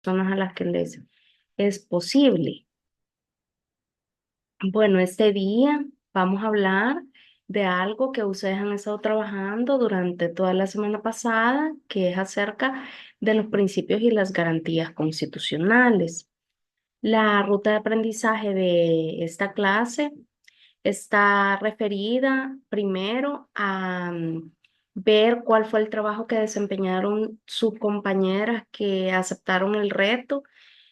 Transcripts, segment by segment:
personas a las que les es posible. Bueno, este día vamos a hablar de algo que ustedes han estado trabajando durante toda la semana pasada, que es acerca de los principios y las garantías constitucionales. La ruta de aprendizaje de esta clase está referida primero a ver cuál fue el trabajo que desempeñaron sus compañeras que aceptaron el reto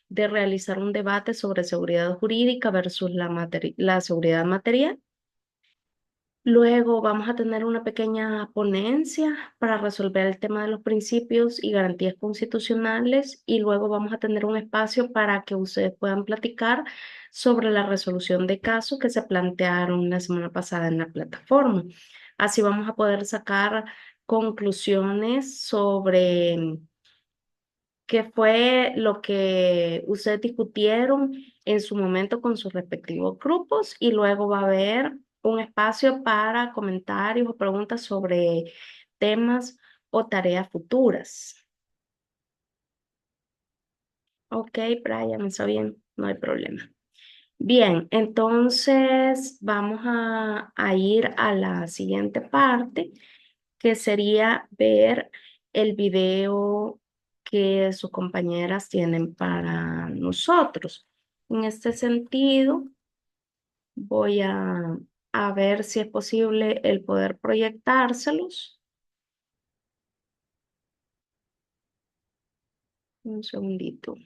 de realizar un debate sobre seguridad jurídica versus la seguridad material. Luego vamos a tener una pequeña ponencia para resolver el tema de los principios y garantías constitucionales y luego vamos a tener un espacio para que ustedes puedan platicar sobre la resolución de casos que se plantearon la semana pasada en la plataforma. Así vamos a poder sacar conclusiones sobre qué fue lo que ustedes discutieron en su momento con sus respectivos grupos y luego va a haber un espacio para comentarios o preguntas sobre temas o tareas futuras. Ok, Brian, está bien, no hay problema. Bien, entonces vamos a ir a la siguiente parte, que sería ver el video que sus compañeras tienen para nosotros. En este sentido, voy a ver si es posible el poder proyectárselos. Un segundito.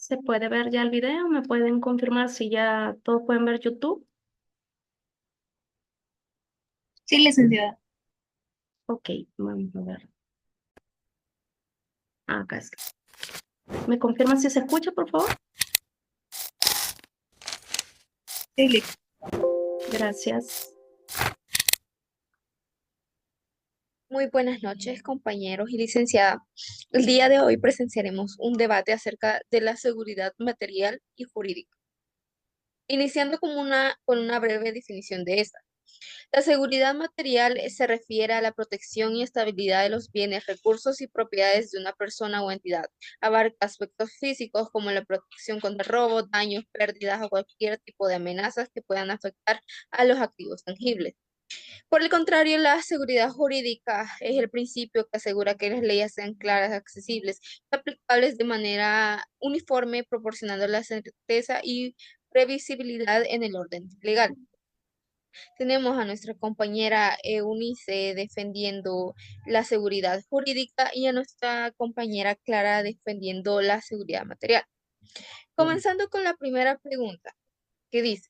¿Se puede ver ya el video? ¿Me pueden confirmar si ya todos pueden ver YouTube? Sí, licenciada. Ok, vamos a ver. Acá está. ¿Me confirma si se escucha, por favor? Sí, Gracias. muy buenas noches, compañeros y licenciada. El día de hoy presenciaremos un debate acerca de la seguridad material y jurídica, iniciando con una breve definición de esta. La seguridad material se refiere a la protección y estabilidad de los bienes, recursos y propiedades de una persona o entidad. Abarca aspectos físicos como la protección contra robos, daños, pérdidas o cualquier tipo de amenazas que puedan afectar a los activos tangibles. Por el contrario, la seguridad jurídica es el principio que asegura que las leyes sean claras, accesibles y aplicables de manera uniforme, proporcionando la certeza y previsibilidad en el orden legal. Tenemos a nuestra compañera Eunice defendiendo la seguridad jurídica y a nuestra compañera Clara defendiendo la seguridad material. Comenzando con la primera pregunta, que dice,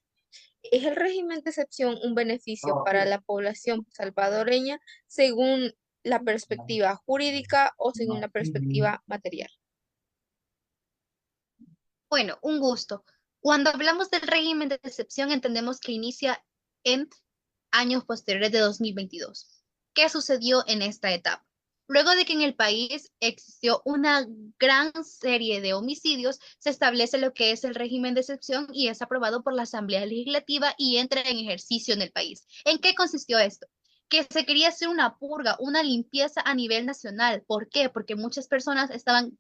¿es el régimen de excepción un beneficio para la población salvadoreña según la perspectiva jurídica o según la perspectiva material? Bueno, un gusto. Cuando hablamos del régimen de excepción, entendemos que inicia en años posteriores de 2022. ¿Qué sucedió en esta etapa? Luego de que en el país existió una gran serie de homicidios, se establece lo que es el régimen de excepción y es aprobado por la Asamblea Legislativa y entra en ejercicio en el país. ¿En qué consistió esto? Que se quería hacer una purga, una limpieza a nivel nacional. ¿Por qué? Porque muchas personas estaban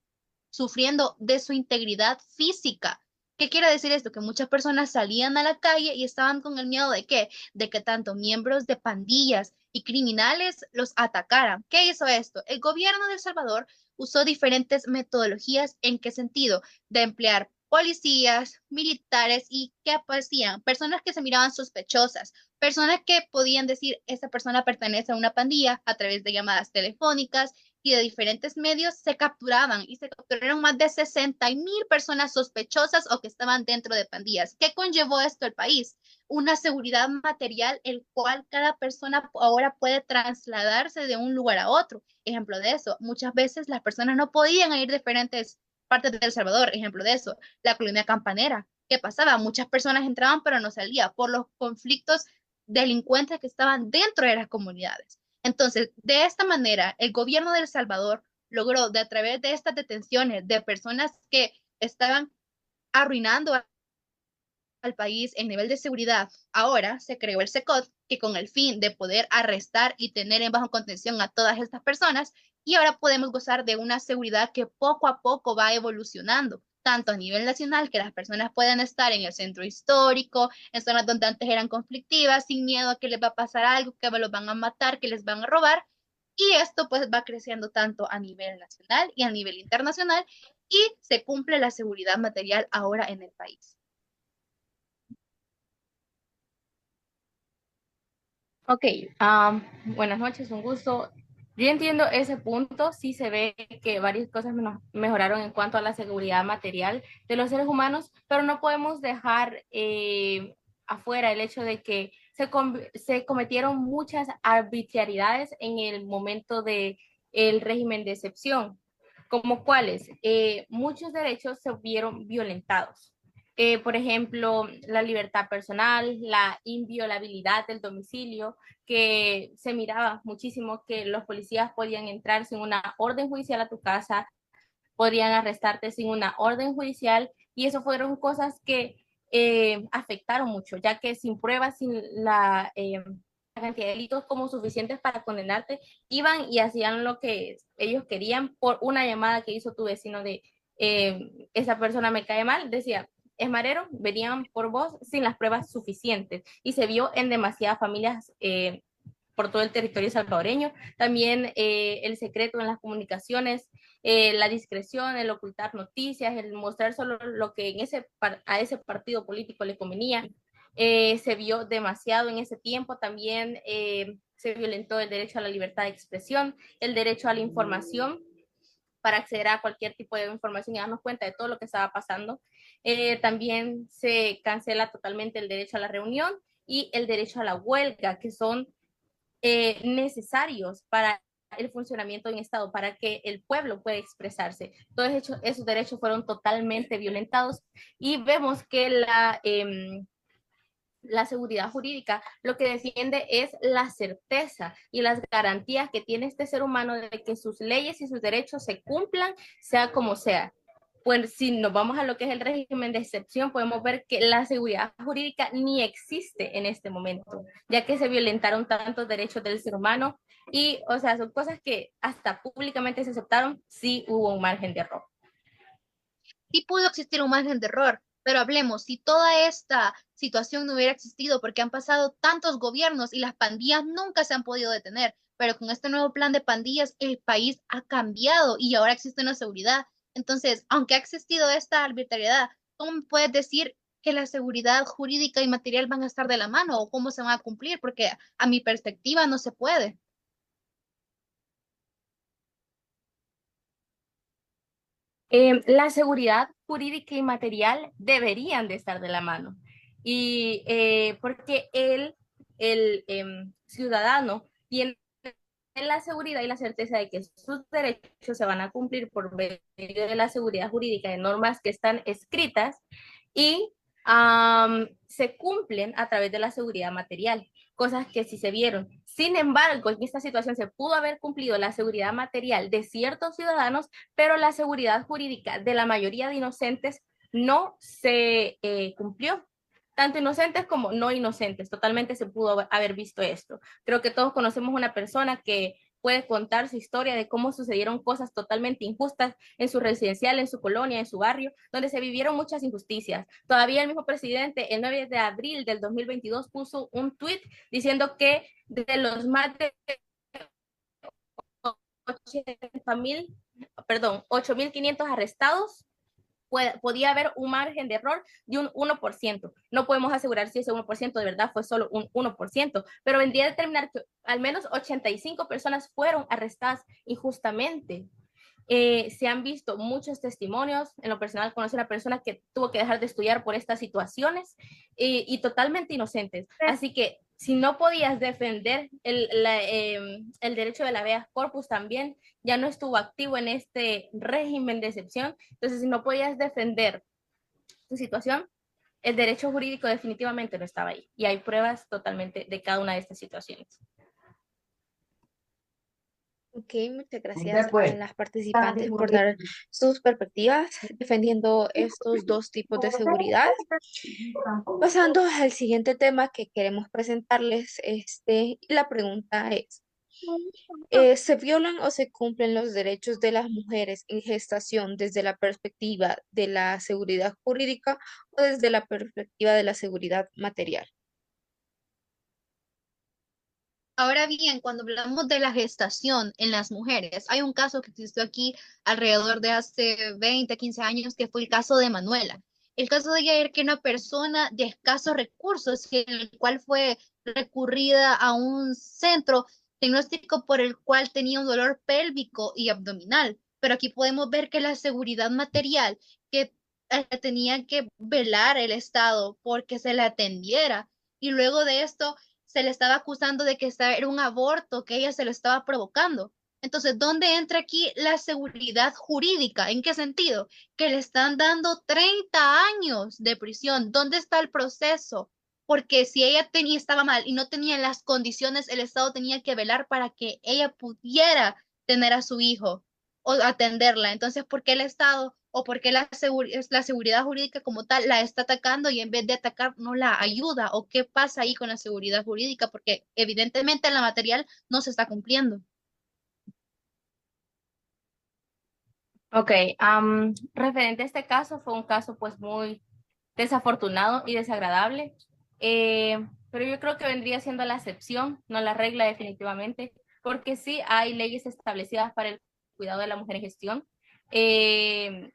sufriendo de su integridad física. ¿Qué quiere decir esto? Que muchas personas salían a la calle y estaban con el miedo de qué? De que tanto miembros de pandillas y criminales los atacaran. ¿Qué hizo esto? El gobierno de El Salvador usó diferentes metodologías. ¿En qué sentido? De emplear policías, militares y ¿qué hacían? Personas que se miraban sospechosas, personas que podían decir, esta persona pertenece a una pandilla a través de llamadas telefónicas y de diferentes medios se capturaban y se capturaron más de 60.000 personas sospechosas o que estaban dentro de pandillas. ¿Qué conllevó esto al país? Una seguridad material, el cual cada persona ahora puede trasladarse de un lugar a otro. Ejemplo de eso, muchas veces las personas no podían ir a diferentes partes de El Salvador. Ejemplo de eso, la colonia campanera. ¿Qué pasaba? Muchas personas entraban pero no salían por los conflictos delincuentes que estaban dentro de las comunidades. Entonces, de esta manera, el gobierno de El Salvador logró, de a través de estas detenciones de personas que estaban arruinando al país en nivel de seguridad, ahora se creó el SECOT, que con el fin de poder arrestar y tener en bajo contención a todas estas personas, y ahora podemos gozar de una seguridad que poco a poco va evolucionando, tanto a nivel nacional, que las personas puedan estar en el centro histórico, en zonas donde antes eran conflictivas, sin miedo a que les va a pasar algo, que los van a matar, que les van a robar, y esto pues va creciendo tanto a nivel nacional y a nivel internacional, y se cumple la seguridad material ahora en el país. Ok, buenas noches, un gusto. Yo entiendo ese punto, sí se ve que varias cosas mejoraron en cuanto a la seguridad material de los seres humanos, pero no podemos dejar afuera el hecho de que se cometieron muchas arbitrariedades en el momento de el régimen de excepción, como cuáles. Muchos derechos se vieron violentados. Por ejemplo, la libertad personal, la inviolabilidad del domicilio, que se miraba muchísimo que los policías podían entrar sin una orden judicial a tu casa, podrían arrestarte sin una orden judicial, y eso fueron cosas que afectaron mucho, ya que sin pruebas, sin la cantidad de delitos como suficientes para condenarte, iban y hacían lo que ellos querían por una llamada que hizo tu vecino de esa persona me cae mal, decía, es marero, venían por vos sin las pruebas suficientes, y se vio en demasiadas familias por todo el territorio salvadoreño. También el secreto en las comunicaciones, la discreción, el ocultar noticias, el mostrar solo lo que a ese partido político le convenía, se vio demasiado en ese tiempo. También se violentó el derecho a la libertad de expresión, el derecho a la información, para acceder a cualquier tipo de información y darnos cuenta de todo lo que estaba pasando. También se cancela totalmente el derecho a la reunión y el derecho a la huelga, que son necesarios para el funcionamiento de un Estado, para que el pueblo pueda expresarse. Todos esos derechos fueron totalmente violentados, y vemos que la seguridad jurídica lo que defiende es la certeza y las garantías que tiene este ser humano de que sus leyes y sus derechos se cumplan, sea como sea. Pues si nos vamos a lo que es el régimen de excepción, podemos ver que la seguridad jurídica ni existe en este momento, ya que se violentaron tantos derechos del ser humano, y, o sea, son cosas que hasta públicamente se aceptaron, sí hubo un margen de error. Sí pudo existir un margen de error, pero hablemos, si toda esta situación no hubiera existido, porque han pasado tantos gobiernos y las pandillas nunca se han podido detener, pero con este nuevo plan de pandillas el país ha cambiado y ahora existe una seguridad. Entonces, aunque ha existido esta arbitrariedad, ¿cómo me puedes decir que la seguridad jurídica y material van a estar de la mano o cómo se van a cumplir? Porque a mi perspectiva no se puede. La seguridad jurídica y material deberían de estar de la mano. Y porque el ciudadano tiene la seguridad y la certeza de que sus derechos se van a cumplir por medio de la seguridad jurídica, de normas que están escritas, y se cumplen a través de la seguridad material, cosas que sí se vieron. Sin embargo, en esta situación se pudo haber cumplido la seguridad material de ciertos ciudadanos, pero la seguridad jurídica de la mayoría de inocentes no se cumplió. Tanto inocentes como no inocentes, totalmente se pudo haber visto esto. Creo que todos conocemos una persona que puede contar su historia de cómo sucedieron cosas totalmente injustas en su residencial, en su colonia, en su barrio, donde se vivieron muchas injusticias. Todavía el mismo presidente, el 9 de abril del 2022, puso un tuit diciendo que de los más de 8.500 arrestados, podía haber un margen de error de un 1%. No podemos asegurar si ese 1% de verdad fue solo un 1%, pero vendría a determinar que al menos 85 personas fueron arrestadas injustamente. Se han visto muchos testimonios. En lo personal, conocí a una persona que tuvo que dejar de estudiar por estas situaciones y totalmente inocentes. Así que si no podías defender el derecho de la habeas corpus, también ya no estuvo activo en este régimen de excepción. Entonces, si no podías defender tu situación, el derecho jurídico definitivamente no estaba ahí. Y hay pruebas totalmente de cada una de estas situaciones. Ok, muchas gracias a las participantes por dar sus perspectivas defendiendo estos dos tipos de seguridad. Pasando al siguiente tema que queremos presentarles, la pregunta es, ¿se violan o se cumplen los derechos de las mujeres en gestación desde la perspectiva de la seguridad jurídica o desde la perspectiva de la seguridad material? Ahora bien, cuando hablamos de la gestación en las mujeres, hay un caso que existió aquí alrededor de hace 20, 15 años, que fue el caso de Manuela. El caso de ella era que una persona de escasos recursos, en el cual fue recurrida a un centro diagnóstico por el cual tenía un dolor pélvico y abdominal. Pero aquí podemos ver que la seguridad material, que tenía que velar el Estado porque se le atendiera. Y luego de esto se le estaba acusando de que era un aborto, que ella se lo estaba provocando. Entonces, ¿dónde entra aquí la seguridad jurídica? ¿En qué sentido? Que le están dando 30 años de prisión. ¿Dónde está el proceso? Porque si ella estaba mal y no tenía las condiciones, el Estado tenía que velar para que ella pudiera tener a su hijo o atenderla. Entonces, ¿por qué el Estado o por qué la seguridad jurídica como tal la está atacando y en vez de atacar no la ayuda? ¿O qué pasa ahí con la seguridad jurídica? Porque evidentemente en la material no se está cumpliendo. Ok, referente a este caso, fue un caso pues muy desafortunado y desagradable, pero yo creo que vendría siendo la excepción, no la regla definitivamente, porque sí hay leyes establecidas para el cuidado de la mujer en gestión. Eh,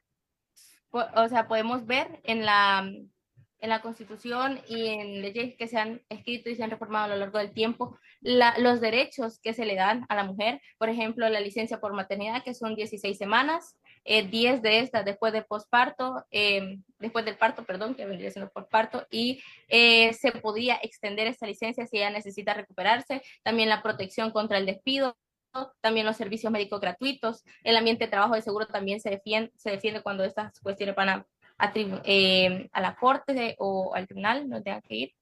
o sea, podemos ver en la Constitución y en leyes que se han escrito y se han reformado a lo largo del tiempo, los derechos que se le dan a la mujer, por ejemplo, la licencia por maternidad, que son 16 semanas, 10 de estas después de posparto, después del parto, perdón, que vendría siendo posparto, y se podía extender esta licencia si ella necesita recuperarse, también la protección contra el despido, también los servicios médicos gratuitos, el ambiente de trabajo de seguro también se defiende cuando estas cuestiones van a la corte o al tribunal, no tengan que ir.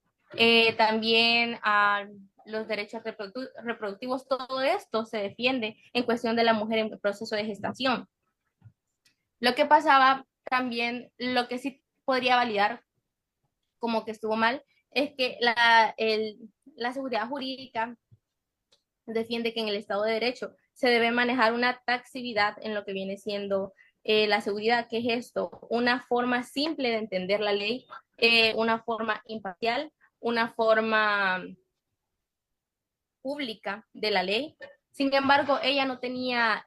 También a los derechos reproductivos, todo esto se defiende en cuestión de la mujer en el proceso de gestación. Lo que pasaba también, lo que sí podría validar como que estuvo mal, es que la seguridad jurídica defiende que en el Estado de Derecho se debe manejar una taxividad en lo que viene siendo la seguridad. ¿Qué es esto? Una forma simple de entender la ley, una forma imparcial, una forma pública de la ley. Sin embargo, ella no tenía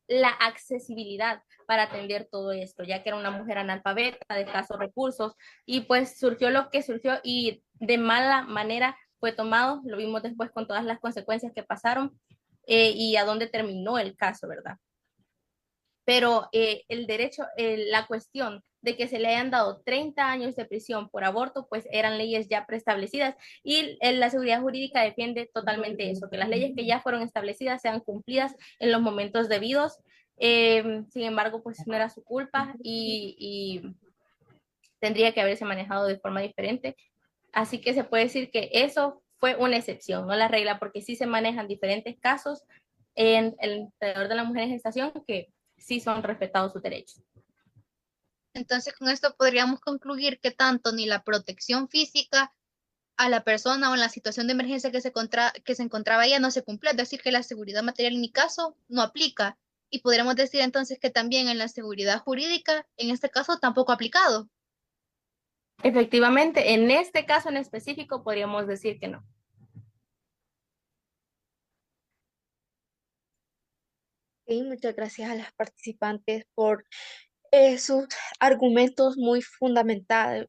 la accesibilidad para atender todo esto, ya que era una mujer analfabeta, de escasos recursos, y pues surgió lo que surgió y de mala manera fue tomado, lo vimos después con todas las consecuencias que pasaron y a dónde terminó el caso, ¿verdad? Pero el derecho, la cuestión de que se le hayan dado 30 años de prisión por aborto, pues eran leyes ya preestablecidas y la seguridad jurídica defiende totalmente eso, que las leyes que ya fueron establecidas sean cumplidas en los momentos debidos. Sin embargo, pues no era su culpa y tendría que haberse manejado de forma diferente. Así que se puede decir que eso fue una excepción, no la regla, porque sí se manejan diferentes casos en el alrededor de la mujer en gestación que sí son respetados sus derechos. Entonces, con esto podríamos concluir que tanto ni la protección física a la persona o en la situación de emergencia que se encontraba ella no se cumple, es decir, que la seguridad material en mi caso no aplica. Y podríamos decir entonces que también en la seguridad jurídica, en este caso, tampoco ha aplicado. Efectivamente, en este caso en específico podríamos decir que no. muchas gracias a las participantes por sus argumentos muy fundamentados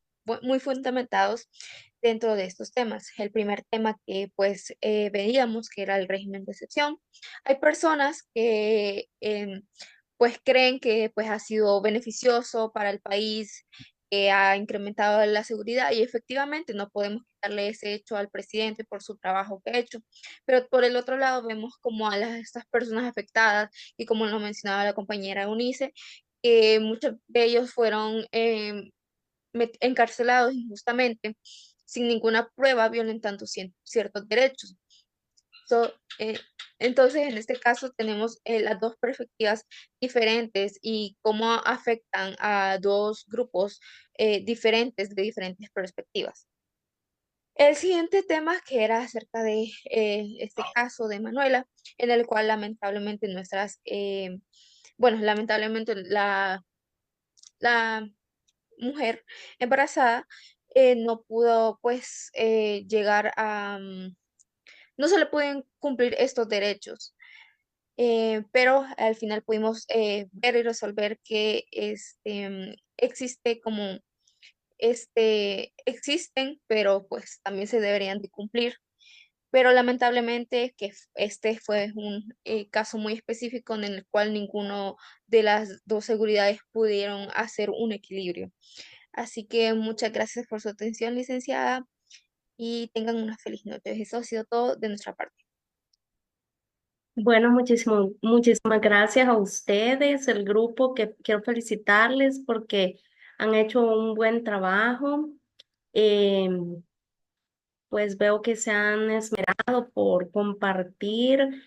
dentro de estos temas. El primer tema que pues veíamos que era el régimen de excepción. Hay personas que pues creen que pues ha sido beneficioso para el país, que ha incrementado la seguridad y efectivamente no podemos quitarle ese hecho al presidente por su trabajo que ha hecho. Pero por el otro lado vemos como a estas personas afectadas y como lo mencionaba la compañera Eunice, muchos de ellos fueron encarcelados injustamente, sin ninguna prueba, violentando ciertos derechos. So, entonces, en este caso tenemos las dos perspectivas diferentes y cómo afectan a dos grupos diferentes de diferentes perspectivas. El siguiente tema que era acerca de este caso de Manuela, en el cual lamentablemente lamentablemente la mujer embarazada no pudo pues llegar a, no se le pueden cumplir estos derechos. Pero al final pudimos ver y resolver que existe como existen, pero pues también se deberían de cumplir. Pero lamentablemente que este fue un caso muy específico en el cual ninguno de las dos seguridades pudieron hacer un equilibrio. Así que muchas gracias por su atención, licenciada, y tengan una feliz noche. Eso ha sido todo de nuestra parte. Bueno, muchísimas gracias a ustedes, el grupo, que quiero felicitarles porque han hecho un buen trabajo. Em, pues veo que se han esmerado por compartir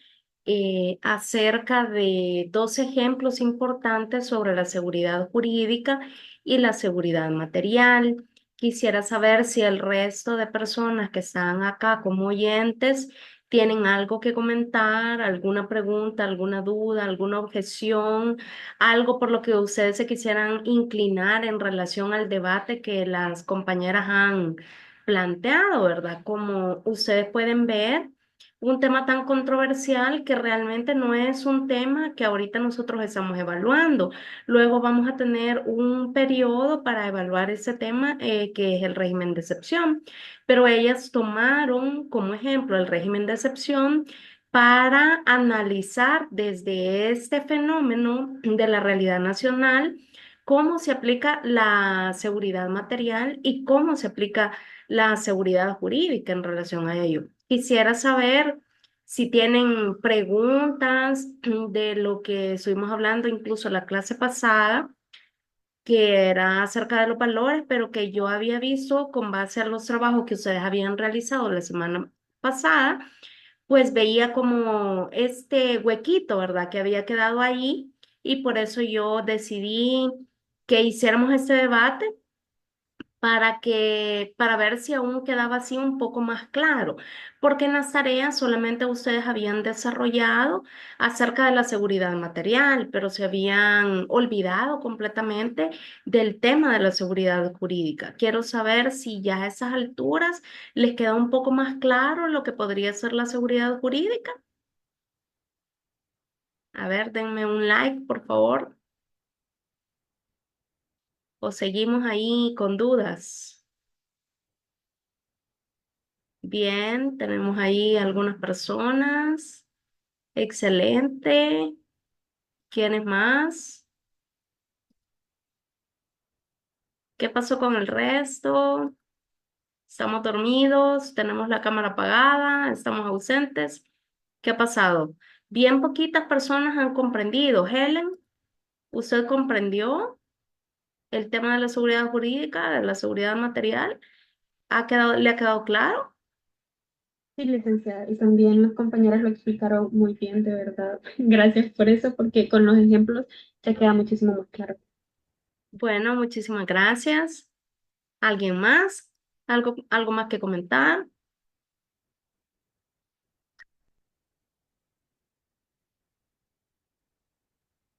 acerca de dos ejemplos importantes sobre la seguridad jurídica y la seguridad material. Quisiera saber si el resto de personas que están acá como oyentes tienen algo que comentar, alguna pregunta, alguna duda, alguna objeción, algo por lo que ustedes se quisieran inclinar en relación al debate que las compañeras han planteado, ¿verdad? Como ustedes pueden ver, un tema tan controversial que realmente no es un tema que ahorita nosotros estamos evaluando. Luego vamos a tener un periodo para evaluar ese tema, que es el régimen de excepción. Pero ellas tomaron como ejemplo el régimen de excepción para analizar desde este fenómeno de la realidad nacional cómo se aplica la seguridad material y cómo se aplica la seguridad jurídica en relación a ello. Quisiera saber si tienen preguntas de lo que estuvimos hablando incluso la clase pasada, que era acerca de los valores, pero que yo había visto con base a los trabajos que ustedes habían realizado la semana pasada, pues veía como este huequito, ¿verdad? Que había quedado ahí y por eso yo decidí que hiciéramos este debate para ver si aún quedaba así un poco más claro, porque en las tareas solamente ustedes habían desarrollado acerca de la seguridad material, pero se habían olvidado completamente del tema de la seguridad jurídica. Quiero saber si ya a esas alturas les queda un poco más claro lo que podría ser la seguridad jurídica. A ver, denme un like, por favor, o seguimos ahí con dudas. Bien, tenemos ahí algunas personas. Excelente. ¿Quiénes más? ¿Qué pasó con el resto? ¿Estamos dormidos? ¿Tenemos la cámara apagada? ¿Estamos ausentes? ¿Qué ha pasado? Bien poquitas personas han comprendido. Helen, ¿usted comprendió el tema de la seguridad jurídica, de la seguridad material? ¿Le ha quedado claro? Sí, licenciada, y también las compañeras lo explicaron muy bien, de verdad. Gracias por eso, porque con los ejemplos ya queda muchísimo más claro. Bueno, muchísimas gracias. ¿Alguien más? ¿Algo más que comentar?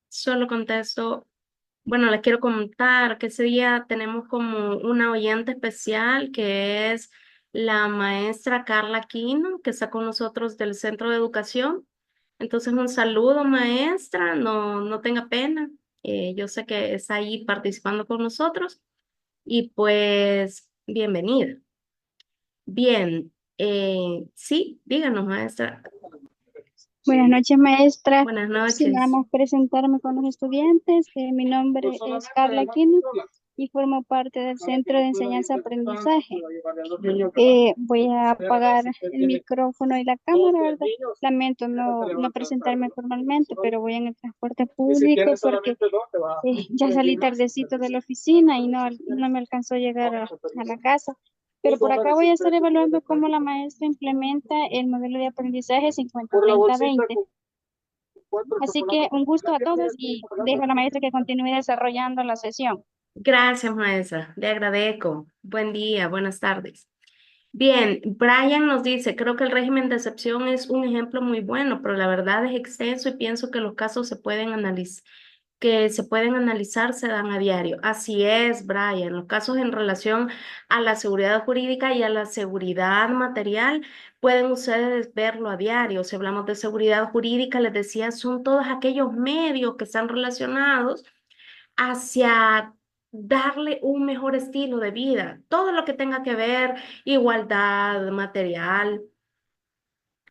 Solo contesto. Bueno, les quiero contar que ese día tenemos como una oyente especial que es la maestra Carla Quino, que está con nosotros del Centro de Educación. Entonces, un saludo, maestra, no tenga pena. Yo sé que está ahí participando con nosotros y pues bienvenida. Bien, sí, díganos, maestra. Buenas noches, maestra. Buenas Sí, noches. vamos a presentarme con los estudiantes. Mi nombre es Carla Aquino y formo parte del Centro de Enseñanza-Aprendizaje. Voy a apagar el micrófono y la cámara, ¿verdad? Lamento no presentarme formalmente, pero voy en el transporte público porque ya salí tardecito de la oficina y no me alcanzó a llegar a la casa. Pero por acá voy a estar evaluando cómo la maestra implementa el modelo de aprendizaje 50-30-20. Así que un gusto a todos y dejo a la maestra que continúe desarrollando la sesión. Gracias, maestra. Le agradezco. Buen día, buenas tardes. Bien, Brian nos dice, creo que el régimen de excepción es un ejemplo muy bueno, pero la verdad es extenso y pienso que los casos que se pueden analizar se dan a diario. Así es, Brian. Los casos en relación a la seguridad jurídica y a la seguridad material pueden ustedes verlo a diario. Si hablamos de seguridad jurídica, les decía, son todos aquellos medios que están relacionados hacia darle un mejor estilo de vida. Todo lo que tenga que ver, igualdad material.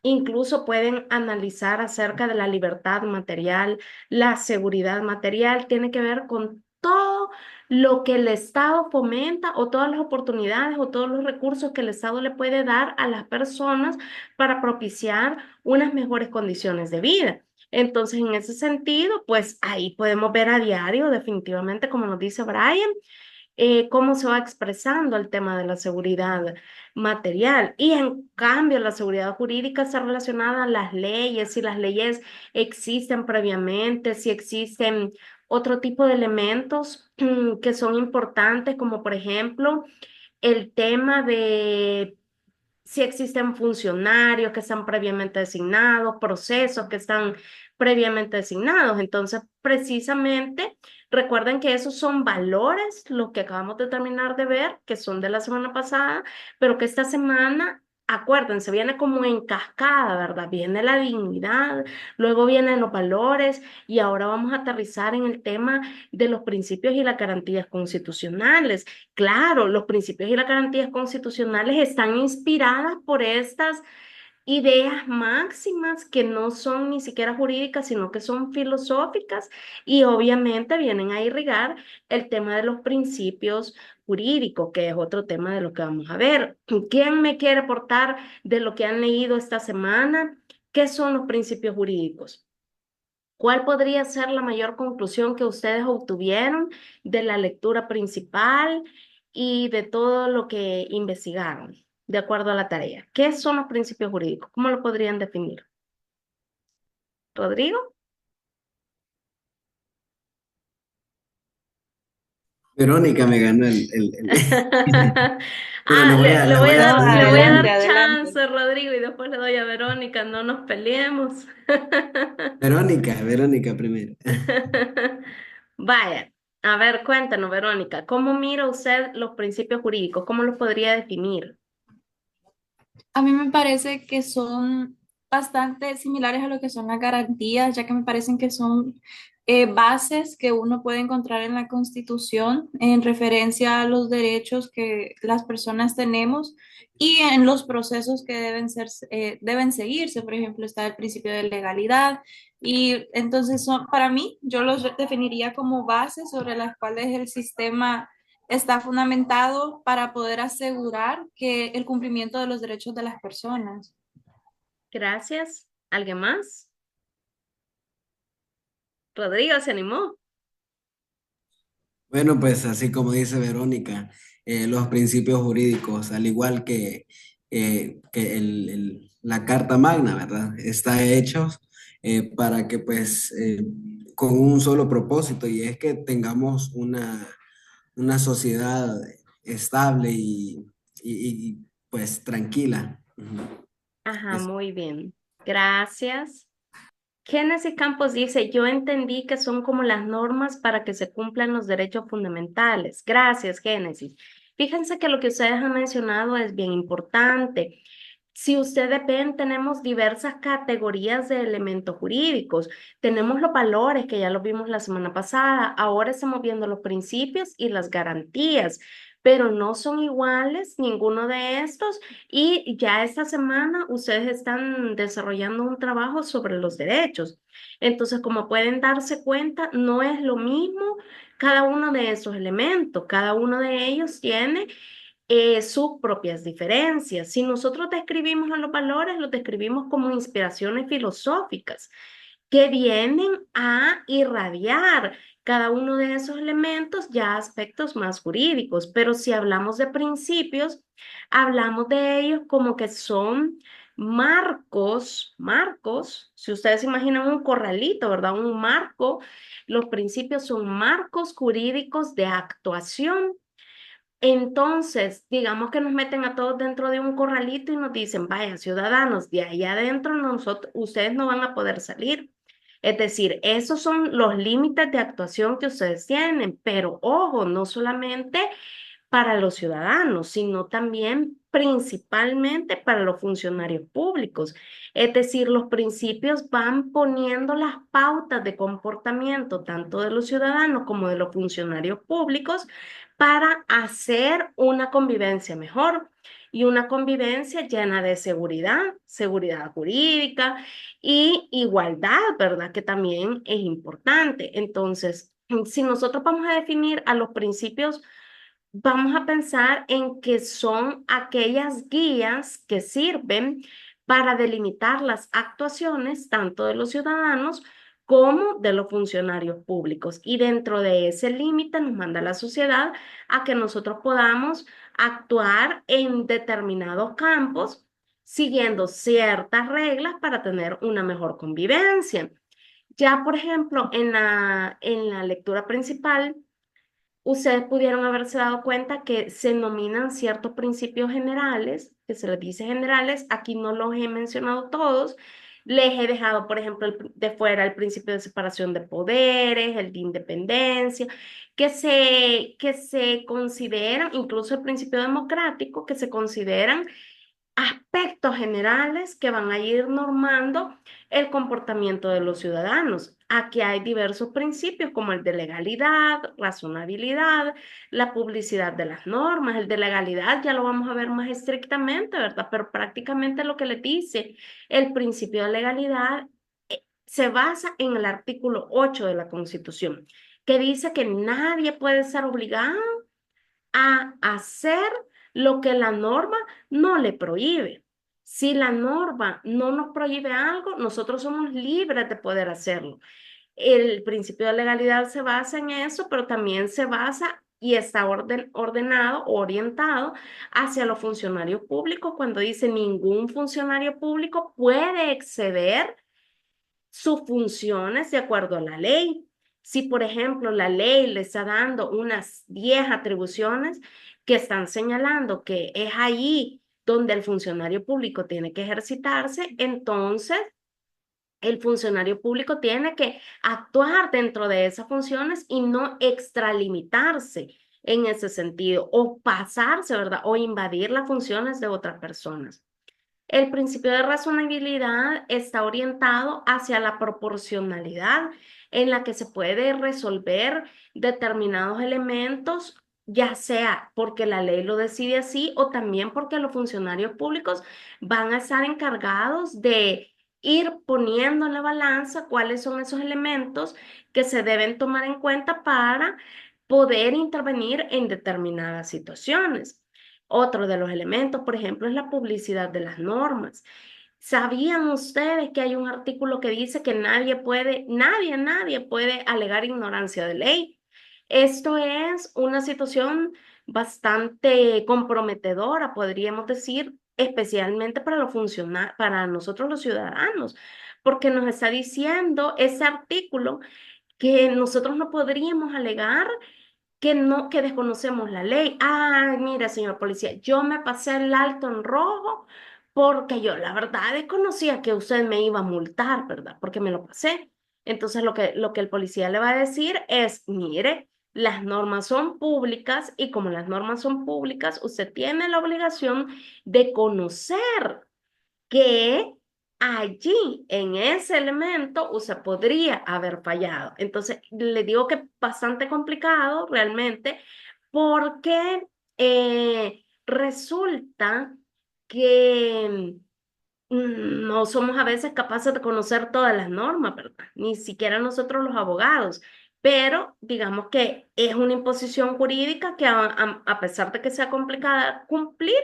Incluso pueden analizar acerca de la libertad material, la seguridad material, tiene que ver con todo lo que el Estado fomenta o todas las oportunidades o todos los recursos que el Estado le puede dar a las personas para propiciar unas mejores condiciones de vida. Entonces, en ese sentido, pues ahí podemos ver a diario, definitivamente, como nos dice Brian, cómo se va expresando el tema de la seguridad material. Y en cambio, la seguridad jurídica está relacionada a las leyes, si las leyes existen previamente, si existen otro tipo de elementos que son importantes, como por ejemplo el tema de si existen funcionarios que están previamente designados, procesos que están previamente designados. Entonces, precisamente, recuerden que esos son valores, los que acabamos de terminar de ver, que son de la semana pasada, pero que esta semana, acuérdense, viene como en cascada, ¿verdad? Viene la dignidad, luego vienen los valores y ahora vamos a aterrizar en el tema de los principios y las garantías constitucionales. Claro, los principios y las garantías constitucionales están inspiradas por estas ideas máximas que no son ni siquiera jurídicas, sino que son filosóficas y obviamente vienen a irrigar el tema de los principios jurídicos, que es otro tema de lo que vamos a ver. ¿Quién me quiere aportar de lo que han leído esta semana? ¿Qué son los principios jurídicos? ¿Cuál podría ser la mayor conclusión que ustedes obtuvieron de la lectura principal y de todo lo que investigaron de acuerdo a la tarea? ¿Qué son los principios jurídicos? ¿Cómo lo podrían definir? ¿Rodrigo? Verónica me ganó Pero Ah, le voy a dar, No, le voy a adelante, dar adelante. chance, Rodrigo, y después le doy a Verónica, no nos peleemos. Verónica primero. Vaya, a ver, cuéntanos, Verónica, ¿cómo mira usted los principios jurídicos? ¿Cómo los podría definir? A mí me parece que son bastante similares a lo que son las garantías, ya que me parecen que son bases que uno puede encontrar en la Constitución en referencia a los derechos que las personas tenemos y en los procesos que deben seguirse. Por ejemplo, está el principio de legalidad y entonces para mí, yo los definiría como bases sobre las cuales el sistema está fundamentado para poder asegurar que el cumplimiento de los derechos de las personas. Gracias. ¿Alguien más? Rodrigo se animó. Bueno, pues así como dice Verónica, los principios jurídicos, al igual que la Carta Magna, ¿verdad? Está hechos para que pues con un solo propósito y es que tengamos una sociedad estable pues tranquila. Ujú. Ajá, Es- muy bien. Gracias. Génesis Campos dice, yo entendí que son como las normas para que se cumplan los derechos fundamentales. Gracias, Génesis. Fíjense que lo que ustedes han mencionado es bien importante. Si ustedes ven, tenemos diversas categorías de elementos jurídicos. Tenemos los valores, que ya los vimos la semana pasada. Ahora estamos viendo los principios y las garantías, pero no son iguales ninguno de estos. Y ya esta semana ustedes están desarrollando un trabajo sobre los derechos. Entonces, como pueden darse cuenta, no es lo mismo cada uno de esos elementos. Cada uno de ellos tiene sus propias diferencias. Si nosotros describimos a los valores, los describimos como inspiraciones filosóficas que vienen a irradiar cada uno de esos elementos ya aspectos más jurídicos. Pero si hablamos de principios, hablamos de ellos como que son marcos, si ustedes imaginan un corralito, ¿verdad? Un marco, los principios son marcos jurídicos de actuación. Entonces, digamos que nos meten a todos dentro de un corralito y nos dicen, vaya, ciudadanos, de ahí adentro ustedes no van a poder salir. Es decir, esos son los límites de actuación que ustedes tienen, pero ojo, no solamente para los ciudadanos, sino también principalmente para los funcionarios públicos. Es decir, los principios van poniendo las pautas de comportamiento tanto de los ciudadanos como de los funcionarios públicos para hacer una convivencia mejor y una convivencia llena de seguridad, seguridad jurídica y igualdad, ¿verdad? Que también es importante. Entonces, si nosotros vamos a definir a los principios, vamos a pensar en que son aquellas guías que sirven para delimitar las actuaciones tanto de los ciudadanos como de los funcionarios públicos. Y dentro de ese límite nos manda la sociedad a que nosotros podamos actuar en determinados campos siguiendo ciertas reglas para tener una mejor convivencia. Ya, por ejemplo, en la lectura principal, ustedes pudieron haberse dado cuenta que se nominan ciertos principios generales, que se les dice generales, aquí no los he mencionado todos, les he dejado, por ejemplo, de fuera el principio de separación de poderes, el de independencia, que se consideran, incluso el principio democrático, que se consideran aspectos generales que van a ir normando el comportamiento de los ciudadanos. Aquí hay diversos principios como el de legalidad, razonabilidad, la publicidad de las normas. El de legalidad ya lo vamos a ver más estrictamente, ¿verdad? Pero prácticamente lo que le dice el principio de legalidad se basa en el artículo 8 de la Constitución, que dice que nadie puede ser obligado a hacer lo que la norma no le prohíbe. Si la norma no nos prohíbe algo, nosotros somos libres de poder hacerlo. El principio de legalidad se basa en eso, pero también se basa y está ordenado, orientado hacia los funcionarios públicos cuando dice ningún funcionario público puede exceder sus funciones de acuerdo a la ley. Si, por ejemplo, la ley le está dando unas 10 atribuciones que están señalando que es ahí donde el funcionario público tiene que ejercitarse, entonces el funcionario público tiene que actuar dentro de esas funciones y no extralimitarse en ese sentido o pasarse, ¿verdad? O invadir las funciones de otras personas. El principio de razonabilidad está orientado hacia la proporcionalidad en la que se puede resolver determinados elementos, ya sea porque la ley lo decide así o también porque los funcionarios públicos van a estar encargados de ir poniendo en la balanza cuáles son esos elementos que se deben tomar en cuenta para poder intervenir en determinadas situaciones. Otro de los elementos, por ejemplo, es la publicidad de las normas. ¿Sabían ustedes que hay un artículo que dice que nadie puede alegar ignorancia de ley? Esto es una situación bastante comprometedora, podríamos decir, especialmente para nosotros los ciudadanos, porque nos está diciendo ese artículo que nosotros no podríamos alegar que desconocemos la ley. Ah, mira, señor policía, yo me pasé el alto en rojo porque yo la verdad desconocía que usted me iba a multar, ¿verdad? Porque me lo pasé. Entonces lo que el policía le va a decir es, mire, las normas son públicas y como las normas son públicas, usted tiene la obligación de conocer que allí, en ese elemento, usted podría haber fallado. Entonces, le digo que es bastante complicado realmente porque resulta que no somos a veces capaces de conocer todas las normas, ¿verdad? Ni siquiera nosotros los abogados. Pero digamos que es una imposición jurídica que a pesar de que sea complicada cumplir,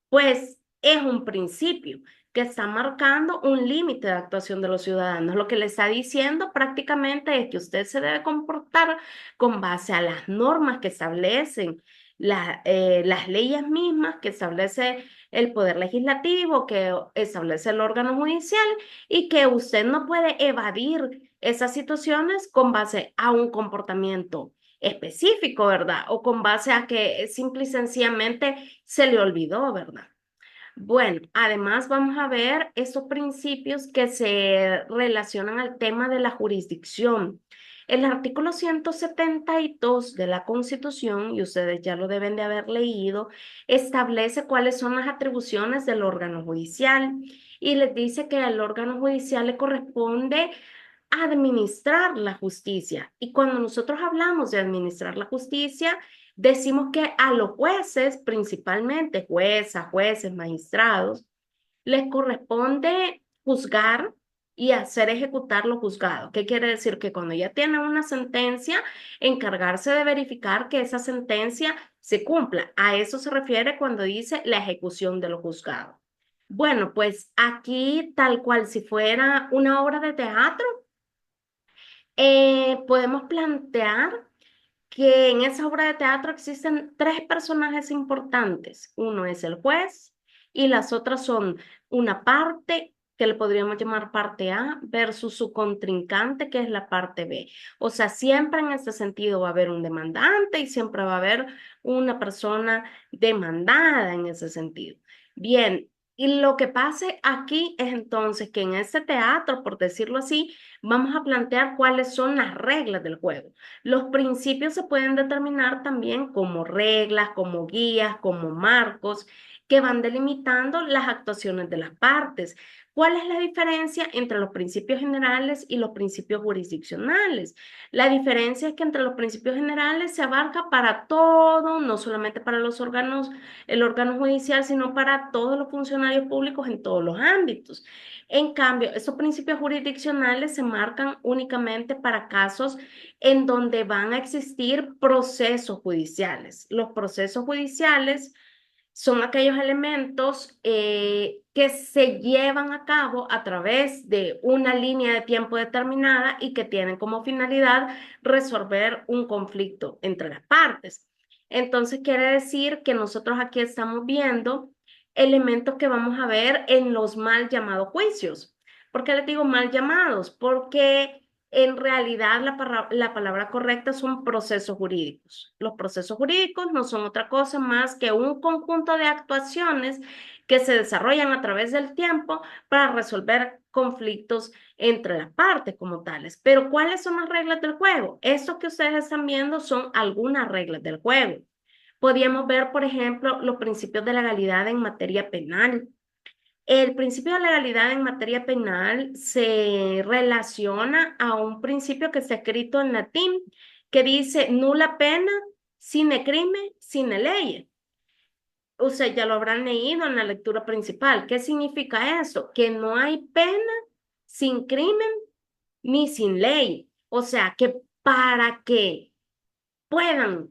pues es un principio que está marcando un límite de actuación de los ciudadanos. Lo que le está diciendo prácticamente es que usted se debe comportar con base a las normas que establecen las leyes mismas que establece el Poder Legislativo, que establece el órgano judicial y que usted no puede evadir esas situaciones con base a un comportamiento específico, ¿verdad? O con base a que simple y sencillamente se le olvidó, ¿verdad? Bueno, además vamos a ver esos principios que se relacionan al tema de la jurisdicción. El artículo 172 de la Constitución, y ustedes ya lo deben de haber leído, establece cuáles son las atribuciones del órgano judicial y les dice que al órgano judicial le corresponde administrar la justicia. Y cuando nosotros hablamos de administrar la justicia, decimos que a los jueces, principalmente juezas, jueces, magistrados, les corresponde juzgar y hacer ejecutar lo juzgado. ¿Qué quiere decir? Que cuando ya tienen una sentencia, encargarse de verificar que esa sentencia se cumpla. A eso se refiere cuando dice la ejecución de lo juzgado. Bueno, pues aquí, tal cual si fuera una obra de teatro, podemos plantear que en esa obra de teatro existen tres personajes importantes. Uno es el juez y las otras son una parte que le podríamos llamar parte A versus su contrincante, que es la parte B. O sea, siempre en este sentido va a haber un demandante y siempre va a haber una persona demandada en ese sentido. Bien, y lo que pase aquí es entonces que en este teatro, por decirlo así, vamos a plantear cuáles son las reglas del juego. Los principios se pueden determinar también como reglas, como guías, como marcos que van delimitando las actuaciones de las partes. ¿Cuál es la diferencia entre los principios generales y los principios jurisdiccionales? La diferencia es que entre los principios generales se abarca para todo, no solamente para los órganos, el órgano judicial, sino para todos los funcionarios públicos en todos los ámbitos. En cambio, esos principios jurisdiccionales se marcan únicamente para casos en donde van a existir procesos judiciales. Los procesos judiciales son aquellos elementos que se llevan a cabo a través de una línea de tiempo determinada y que tienen como finalidad resolver un conflicto entre las partes. Entonces quiere decir que nosotros aquí estamos viendo elementos que vamos a ver en los mal llamados juicios. ¿Por qué les digo mal llamados? Porque en realidad, la palabra correcta son procesos jurídicos. Los procesos jurídicos no son otra cosa más que un conjunto de actuaciones que se desarrollan a través del tiempo para resolver conflictos entre las partes como tales. Pero ¿cuáles son las reglas del juego? Esto que ustedes están viendo son algunas reglas del juego. Podríamos ver, por ejemplo, los principios de legalidad en materia penal. El principio de legalidad en materia penal se relaciona a un principio que está escrito en latín que dice nulla pena sine crime sine ley. Usted ya lo habrán leído en la lectura principal. ¿Qué significa eso? Que no hay pena sin crimen ni sin ley. O sea, que para que puedan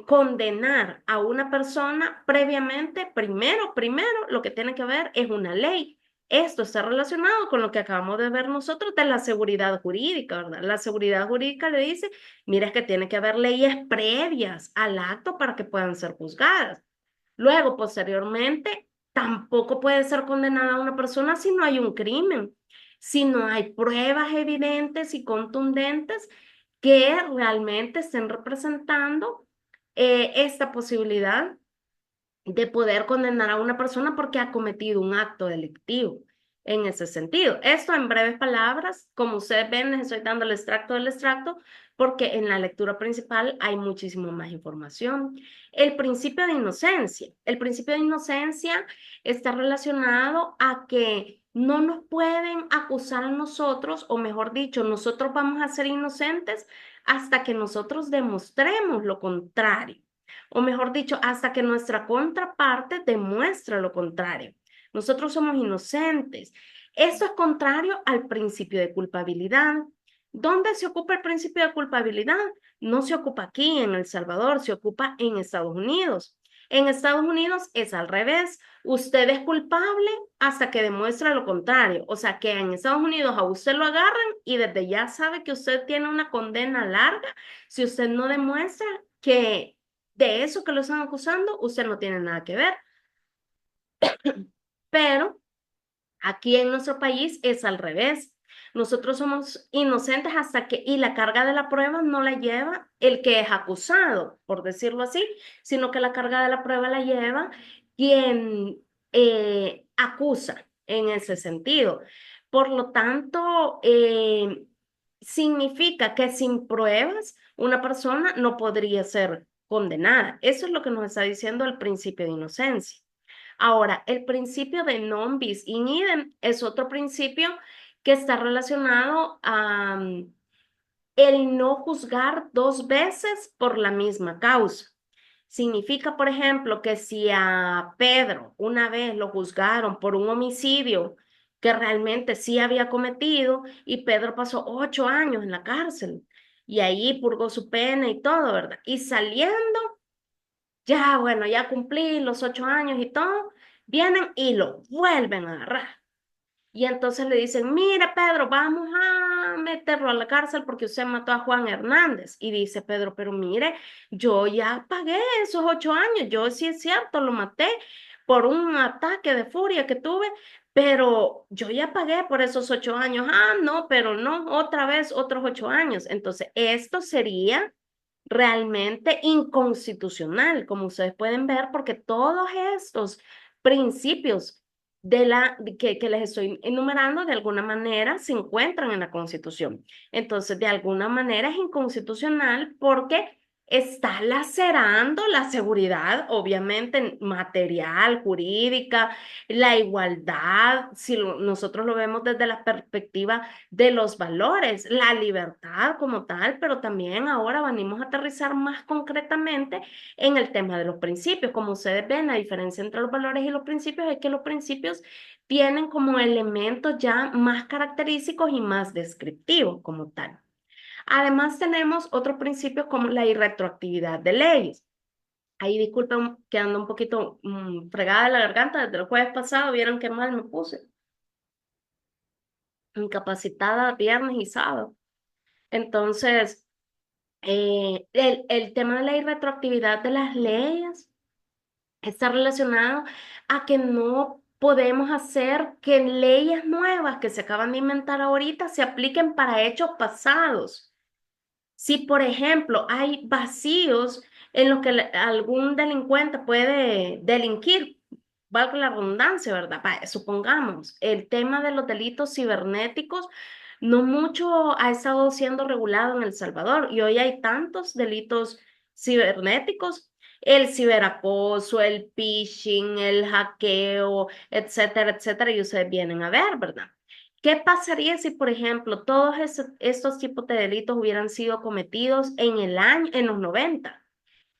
condenar a una persona previamente, primero, lo que tiene que ver es una ley. Esto está relacionado con lo que acabamos de ver nosotros de la seguridad jurídica, ¿verdad? La seguridad jurídica le dice, mira, es que tiene que haber leyes previas al acto para que puedan ser juzgadas. Luego, posteriormente, tampoco puede ser condenada una persona si no hay un crimen, si no hay pruebas evidentes y contundentes que realmente estén representando esta posibilidad de poder condenar a una persona porque ha cometido un acto delictivo en ese sentido. Esto en breves palabras, como ustedes ven, les estoy dando el extracto del extracto, porque en la lectura principal hay muchísimo más información. El principio de inocencia. El principio de inocencia está relacionado a que no nos pueden acusar a nosotros, o mejor dicho, nosotros vamos a ser inocentes hasta que nosotros demostremos lo contrario. O mejor dicho, hasta que nuestra contraparte demuestre lo contrario. Nosotros somos inocentes. Eso es contrario al principio de culpabilidad. ¿Dónde se ocupa el principio de culpabilidad? No se ocupa aquí en El Salvador, se ocupa en Estados Unidos. En Estados Unidos es al revés. Usted es culpable hasta que demuestre lo contrario. O sea que en Estados Unidos a usted lo agarran y desde ya sabe que usted tiene una condena larga si usted no demuestra que de eso que lo están acusando, usted no tiene nada que ver. Pero aquí en nuestro país es al revés. Nosotros somos inocentes hasta que, y la carga de la prueba no la lleva el que es acusado, por decirlo así, sino que la carga de la prueba la lleva quien acusa en ese sentido. Por lo tanto, significa que sin pruebas una persona no podría ser condenada. Eso es lo que nos está diciendo el principio de inocencia. Ahora, el principio de non bis in idem es otro principio que está relacionado a el no juzgar dos veces por la misma causa. Significa, por ejemplo, que si a Pedro una vez lo juzgaron por un homicidio que realmente sí había cometido y Pedro pasó 8 años en la cárcel y ahí purgó su pena y todo, ¿verdad? Y saliendo ya, bueno, ya cumplí los 8 años y todo, vienen y lo vuelven a agarrar. Y entonces le dicen, mire Pedro, vamos a meterlo a la cárcel porque usted mató a Juan Hernández. Y dice Pedro, pero mire, yo ya pagué esos 8 años, yo sí es cierto, lo maté por un ataque de furia que tuve, pero yo ya pagué por esos 8 años. Ah, no, pero no, otra vez otros 8 años. Entonces, esto sería realmente inconstitucional, como ustedes pueden ver, porque todos estos principios que les estoy enumerando de alguna manera se encuentran en la Constitución. Entonces, de alguna manera es inconstitucional porque está lacerando la seguridad, obviamente material, jurídica, la igualdad, si nosotros lo vemos desde la perspectiva de los valores, la libertad como tal, pero también ahora venimos a aterrizar más concretamente en el tema de los principios. Como ustedes ven, la diferencia entre los valores y los principios es que los principios tienen como elementos ya más característicos y más descriptivos como tal. Además, tenemos otros principios como la irretroactividad de leyes. Ahí disculpen que ando un poquito fregada de la garganta desde el jueves pasado, vieron qué mal me puse. Incapacitada viernes y sábado. Entonces, el tema de la irretroactividad de las leyes está relacionado a que no podemos hacer que leyes nuevas que se acaban de inventar ahorita se apliquen para hechos pasados. Si, por ejemplo, hay vacíos en los que algún delincuente puede delinquir, valga la redundancia, ¿verdad? Supongamos, el tema de los delitos cibernéticos no mucho ha estado siendo regulado en El Salvador y hoy hay tantos delitos cibernéticos, el ciberacoso, el phishing, el hackeo, etcétera, etcétera, y ustedes vienen a ver, ¿verdad? ¿Qué pasaría si, por ejemplo, todos estos tipos de delitos hubieran sido cometidos en los 90,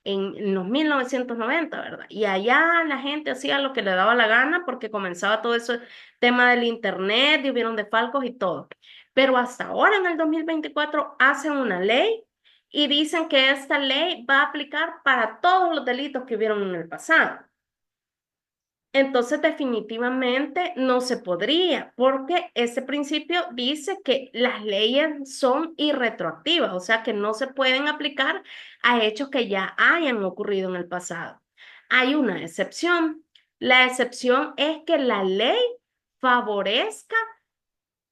en los 1990, ¿verdad? Y allá la gente hacía lo que le daba la gana porque comenzaba todo ese tema del internet y hubieron desfalcos y todo. Pero hasta ahora, en el 2024, hacen una ley y dicen que esta ley va a aplicar para todos los delitos que hubieron en el pasado. Entonces, definitivamente no se podría, porque ese principio dice que las leyes son irretroactivas, o sea que no se pueden aplicar a hechos que ya hayan ocurrido en el pasado. Hay una excepción. La excepción es que la ley favorezca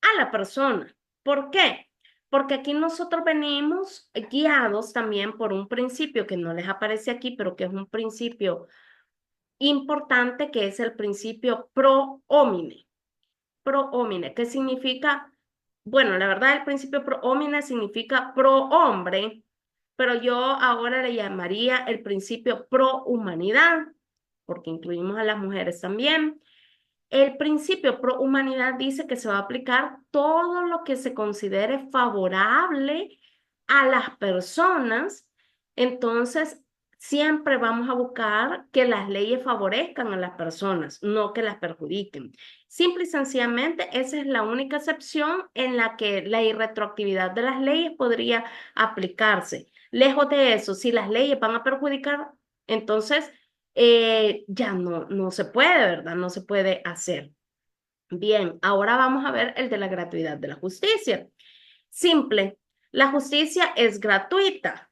a la persona. ¿Por qué? Porque aquí nosotros venimos guiados también por un principio que no les aparece aquí, pero que es un principio importante que es el principio pro homine. Pro homine, ¿qué significa bueno, la verdad el principio pro homine significa pro hombre, pero yo ahora le llamaría el principio pro humanidad, porque incluimos a las mujeres también. El principio pro humanidad dice que se va a aplicar todo lo que se considere favorable a las personas. Entonces, siempre vamos a buscar que las leyes favorezcan a las personas, no que las perjudiquen. Simple y sencillamente, esa es la única excepción en la que la irretroactividad de las leyes podría aplicarse. Lejos de eso, si las leyes van a perjudicar, entonces ya no se puede, ¿verdad? No se puede hacer. Bien, ahora vamos a ver el de la gratuidad de la justicia. Simple, la justicia es gratuita.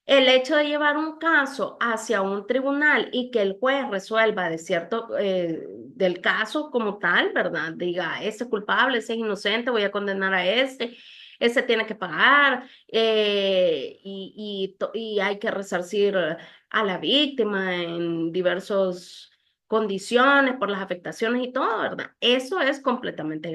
El hecho de llevar un caso hacia un tribunal y que el juez resuelva de cierto, del caso como tal, ¿verdad? Diga, este es culpable, este es inocente, voy a condenar a este tiene que pagar y hay que resarcir a la víctima en diversas condiciones por las afectaciones y todo, ¿verdad? Eso es completamente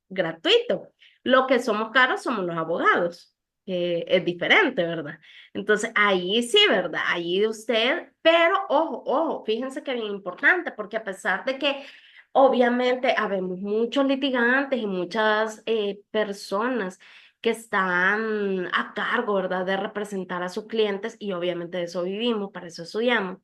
gratuito. Lo que somos caros somos los abogados. Es diferente, ¿verdad? Entonces, ahí sí, ¿verdad? Ahí usted, pero ojo, fíjense que bien importante, porque a pesar de que obviamente habemos muchos litigantes y muchas personas que están a cargo, ¿verdad? De representar a sus clientes y obviamente de eso vivimos, para eso estudiamos,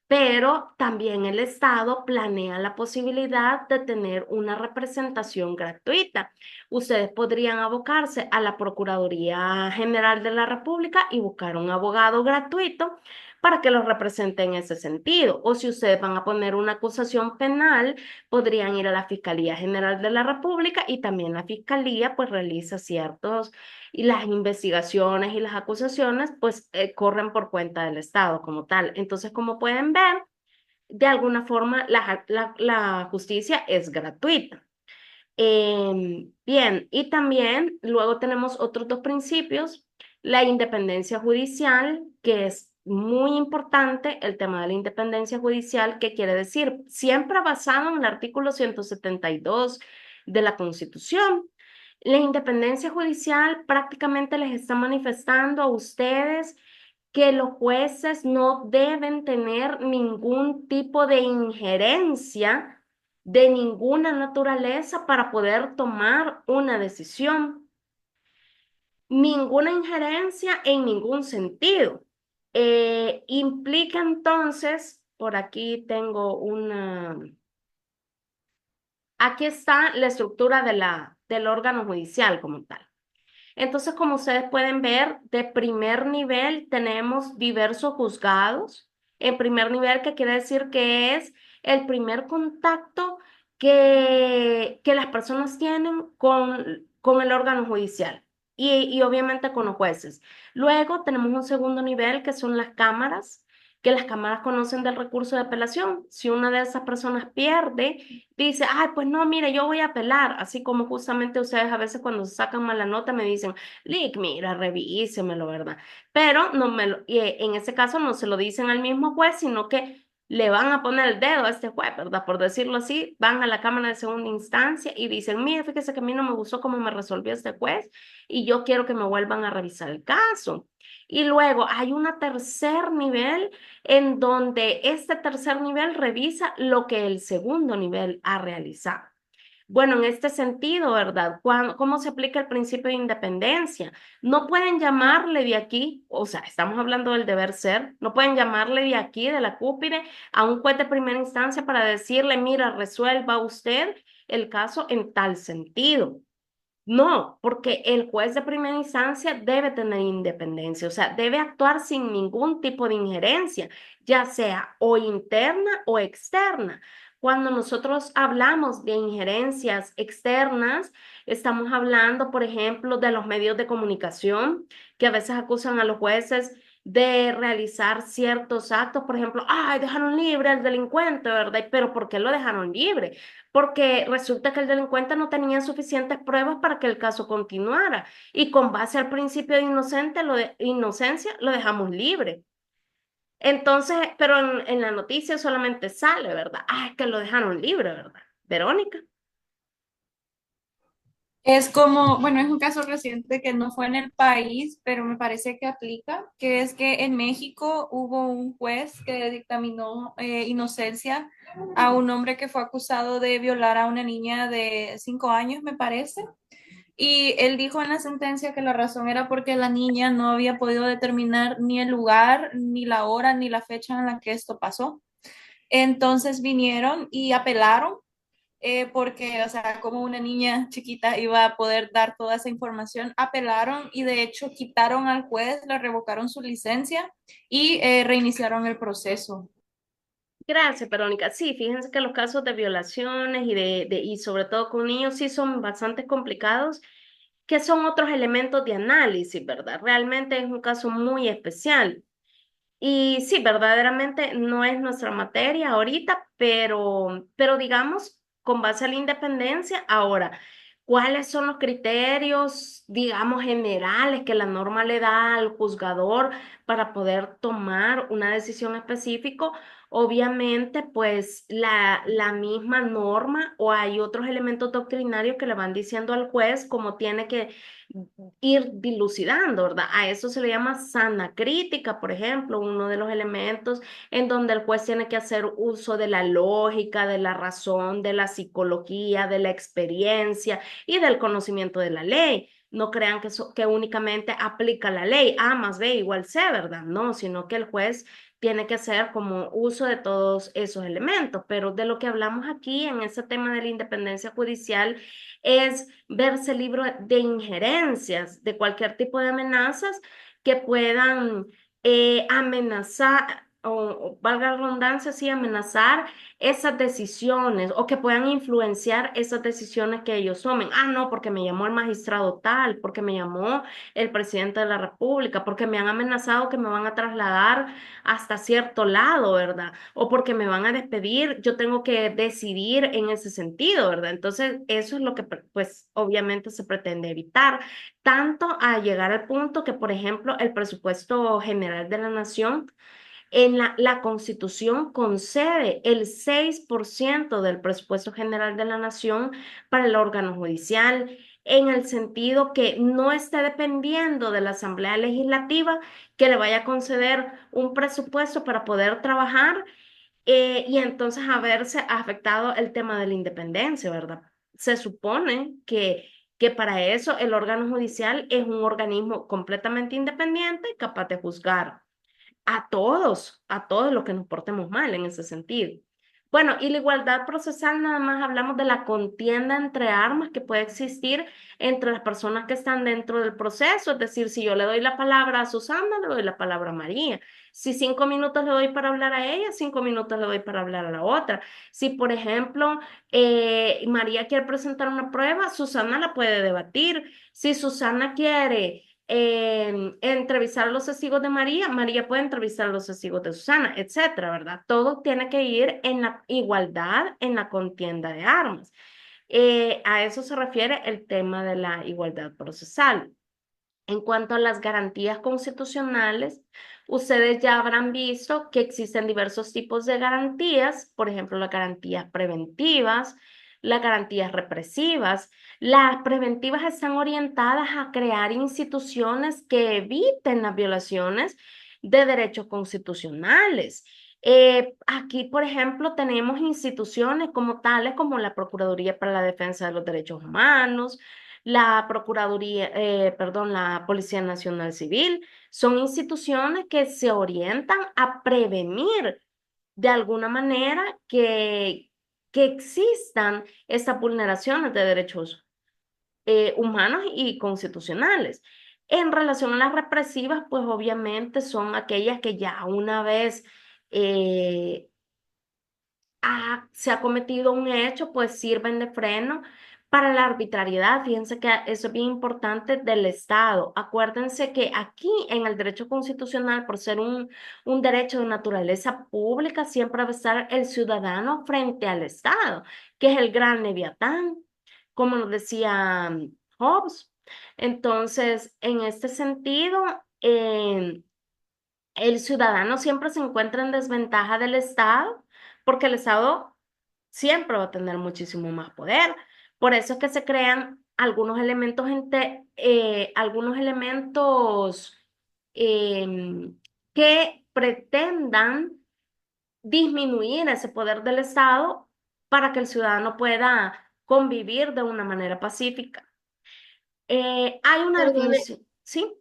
pero también el Estado planea la posibilidad de tener una representación gratuita. Ustedes podrían abocarse a la Procuraduría General de la República y buscar un abogado gratuito para que los represente en ese sentido. O si ustedes van a poner una acusación penal, podrían ir a la Fiscalía General de la República y también la Fiscalía pues realiza ciertos y las investigaciones y las acusaciones pues corren por cuenta del Estado como tal. Entonces, como pueden ver, de alguna forma la justicia es gratuita. Bien, y también luego tenemos otros dos principios, la independencia judicial, que es muy importante, el tema de la independencia judicial, que quiere decir siempre basado en el artículo 172 de la Constitución. La independencia judicial prácticamente les está manifestando a ustedes que los jueces no deben tener ningún tipo de injerencia de ninguna naturaleza para poder tomar una decisión. Ninguna injerencia en ningún sentido. Implica entonces, por aquí tengo una, aquí está la estructura del órgano judicial como tal. Entonces, como ustedes pueden ver, de primer nivel tenemos diversos juzgados. En primer nivel, que quiere decir que es el primer contacto que las personas tienen con el órgano judicial y obviamente con los jueces. Luego tenemos un segundo nivel que son las cámaras, que las cámaras conocen del recurso de apelación. Si una de esas personas pierde, dice, ay, pues no, mire, yo voy a apelar, así como justamente ustedes a veces cuando sacan mala nota me dicen, Lick, mira, revísemelo, ¿verdad? Pero no me lo, y en ese caso no se lo dicen al mismo juez, sino que le van a poner el dedo a este juez, ¿verdad? Por decirlo así, van a la Cámara de Segunda Instancia y dicen, mire, fíjese que a mí no me gustó cómo me resolvió este juez y yo quiero que me vuelvan a revisar el caso. Y luego hay un tercer nivel en donde este tercer nivel revisa lo que el segundo nivel ha realizado. Bueno, en este sentido, ¿verdad? ¿Cómo se aplica el principio de independencia? No pueden llamarle de aquí, o sea, estamos hablando del deber ser, no pueden llamarle de aquí, de la cúpide, a un juez de primera instancia para decirle, mira, resuelva usted el caso en tal sentido. No, porque el juez de primera instancia debe tener independencia, o sea, debe actuar sin ningún tipo de injerencia, ya sea o interna o externa. Cuando nosotros hablamos de injerencias externas, estamos hablando, por ejemplo, de los medios de comunicación que a veces acusan a los jueces de realizar ciertos actos, por ejemplo, ay, dejaron libre al delincuente, ¿verdad? Pero ¿por qué lo dejaron libre? Porque resulta que el delincuente no tenía suficientes pruebas para que el caso continuara y con base al principio de inocencia lo dejamos libre. Entonces, pero en la noticia solamente sale, ¿verdad? Ah, es que lo dejaron libre, ¿verdad? Verónica. Es como, bueno, es un caso reciente que no fue en el país, pero me parece que aplica, que es que en México hubo un juez que dictaminó inocencia a un hombre que fue acusado de violar a una niña de 5 años, me parece. Y él dijo en la sentencia que la razón era porque la niña no había podido determinar ni el lugar, ni la hora, ni la fecha en la que esto pasó. Entonces vinieron y apelaron porque, o sea, como una niña chiquita iba a poder dar toda esa información, apelaron y de hecho quitaron al juez, le revocaron su licencia y reiniciaron el proceso. Gracias, Verónica. Sí, fíjense que los casos de violaciones y sobre todo con niños sí son bastante complicados, que son otros elementos de análisis, ¿verdad? Realmente es un caso muy especial. Y sí, verdaderamente no es nuestra materia ahorita, pero digamos, con base a la independencia, ahora, ¿cuáles son los criterios, digamos, generales que la norma le da al juzgador para poder tomar una decisión específica? Obviamente, pues la misma norma o hay otros elementos doctrinarios que le van diciendo al juez cómo tiene que ir dilucidando, ¿verdad? A eso se le llama sana crítica, por ejemplo, uno de los elementos en donde el juez tiene que hacer uso de la lógica, de la razón, de la psicología, de la experiencia y del conocimiento de la ley. No crean que únicamente aplica la ley, A más B igual C, ¿verdad? No, sino que el juez tiene que hacer como uso de todos esos elementos, pero de lo que hablamos aquí en ese tema de la independencia judicial es verse libre de injerencias, de cualquier tipo de amenazas que puedan amenazar, o valga la redundancia, sí, amenazar esas decisiones o que puedan influenciar esas decisiones que ellos tomen. Ah, no, porque me llamó el magistrado tal, porque me llamó el presidente de la República, porque me han amenazado que me van a trasladar hasta cierto lado, ¿verdad? O porque me van a despedir, yo tengo que decidir en ese sentido, ¿verdad? Entonces, eso es lo que, pues, obviamente se pretende evitar, tanto a llegar al punto que, por ejemplo, el presupuesto general de la nación en la Constitución concede el 6% del presupuesto general de la nación para el órgano judicial, en el sentido que no esté dependiendo de la Asamblea Legislativa que le vaya a conceder un presupuesto para poder trabajar y entonces haberse afectado el tema de la independencia, ¿verdad? Se supone que para eso el órgano judicial es un organismo completamente independiente, capaz de juzgar a todos los que nos portemos mal en ese sentido. Bueno, y la igualdad procesal, nada más hablamos de la contienda entre armas que puede existir entre las personas que están dentro del proceso. Es decir, si yo le doy la palabra a Susana, le doy la palabra a María. Si 5 minutos le doy para hablar a ella, 5 minutos le doy para hablar a la otra. Si, por ejemplo, María quiere presentar una prueba, Susana la puede debatir. Si Susana quiere entrevistar a los testigos de María, María puede entrevistar a los testigos de Susana, etcétera, ¿verdad? Todo tiene que ir en la igualdad, en la contienda de armas. A eso se refiere el tema de la igualdad procesal. En cuanto a las garantías constitucionales, ustedes ya habrán visto que existen diversos tipos de garantías, por ejemplo, las garantías preventivas, las garantías represivas. Las preventivas están orientadas a crear instituciones que eviten las violaciones de derechos constitucionales. Aquí, por ejemplo, tenemos instituciones como tales como la Procuraduría para la Defensa de los Derechos Humanos, la Procuraduría, perdón, la Policía Nacional Civil, son instituciones que se orientan a prevenir de alguna manera que existan estas vulneraciones de derechos humanos y constitucionales. En relación a las represivas, pues obviamente son aquellas que ya una vez eh, se ha cometido un hecho, pues sirven de freno para la arbitrariedad. Fíjense que eso es bien importante del Estado. Acuérdense que aquí en el derecho constitucional, por ser un derecho de naturaleza pública, siempre va a estar el ciudadano frente al Estado, que es el gran leviatán, como nos decía Hobbes. Entonces, en este sentido, el ciudadano siempre se encuentra en desventaja del Estado porque el Estado siempre va a tener muchísimo más poder. Por eso es que se crean algunos elementos, algunos elementos que pretendan disminuir ese poder del Estado para que el ciudadano pueda convivir de una manera pacífica. Hay una Perdone, definición, ¿sí?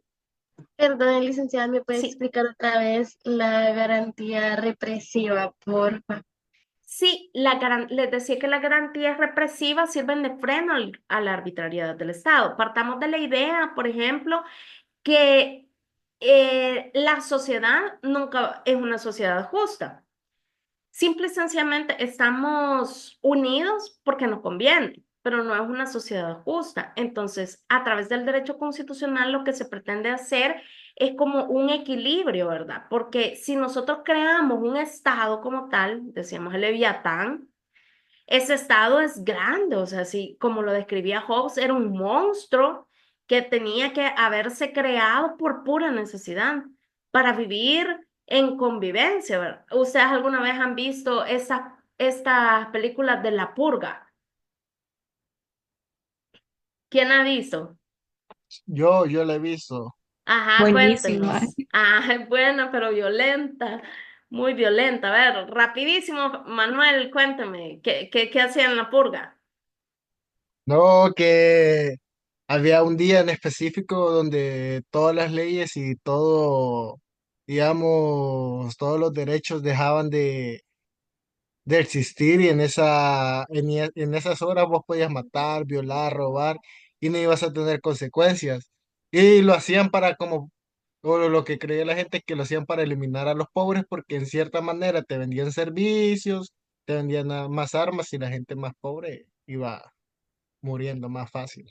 perdone, licenciada, ¿me puede Sí, explicar otra vez la garantía represiva, porfa? sí, les decía que las garantías represivas sirven de freno a la arbitrariedad del Estado. Partamos de la idea, por ejemplo, que la sociedad nunca es una sociedad justa. Simple y sencillamente estamos unidos porque nos conviene, pero no es una sociedad justa. Entonces, a través del derecho constitucional lo que se pretende hacer es como un equilibrio, ¿verdad? Porque si nosotros creamos un Estado como tal, decíamos el Leviatán, ese estado es grande, o sea, sí, como lo describía Hobbes, era un monstruo que tenía que haberse creado por pura necesidad para vivir en convivencia, ¿verdad? ¿Ustedes alguna vez han visto estas películas de La Purga? ¿Quién ha visto? Yo la he visto. Ajá, Buenísima. cuéntenos. Ah, es buena, pero violenta, muy violenta. A ver, rapidísimo, Manuel, cuénteme, ¿qué hacía en La Purga? No, que había un día en específico donde todas las leyes y todo, digamos, todos los derechos dejaban de existir y en esas horas vos podías matar, violar, robar y no ibas a tener consecuencias. Y lo hacían para como, o lo que creía la gente es que lo hacían para eliminar a los pobres porque en cierta manera te vendían servicios, te vendían más armas y la gente más pobre iba muriendo más fácil.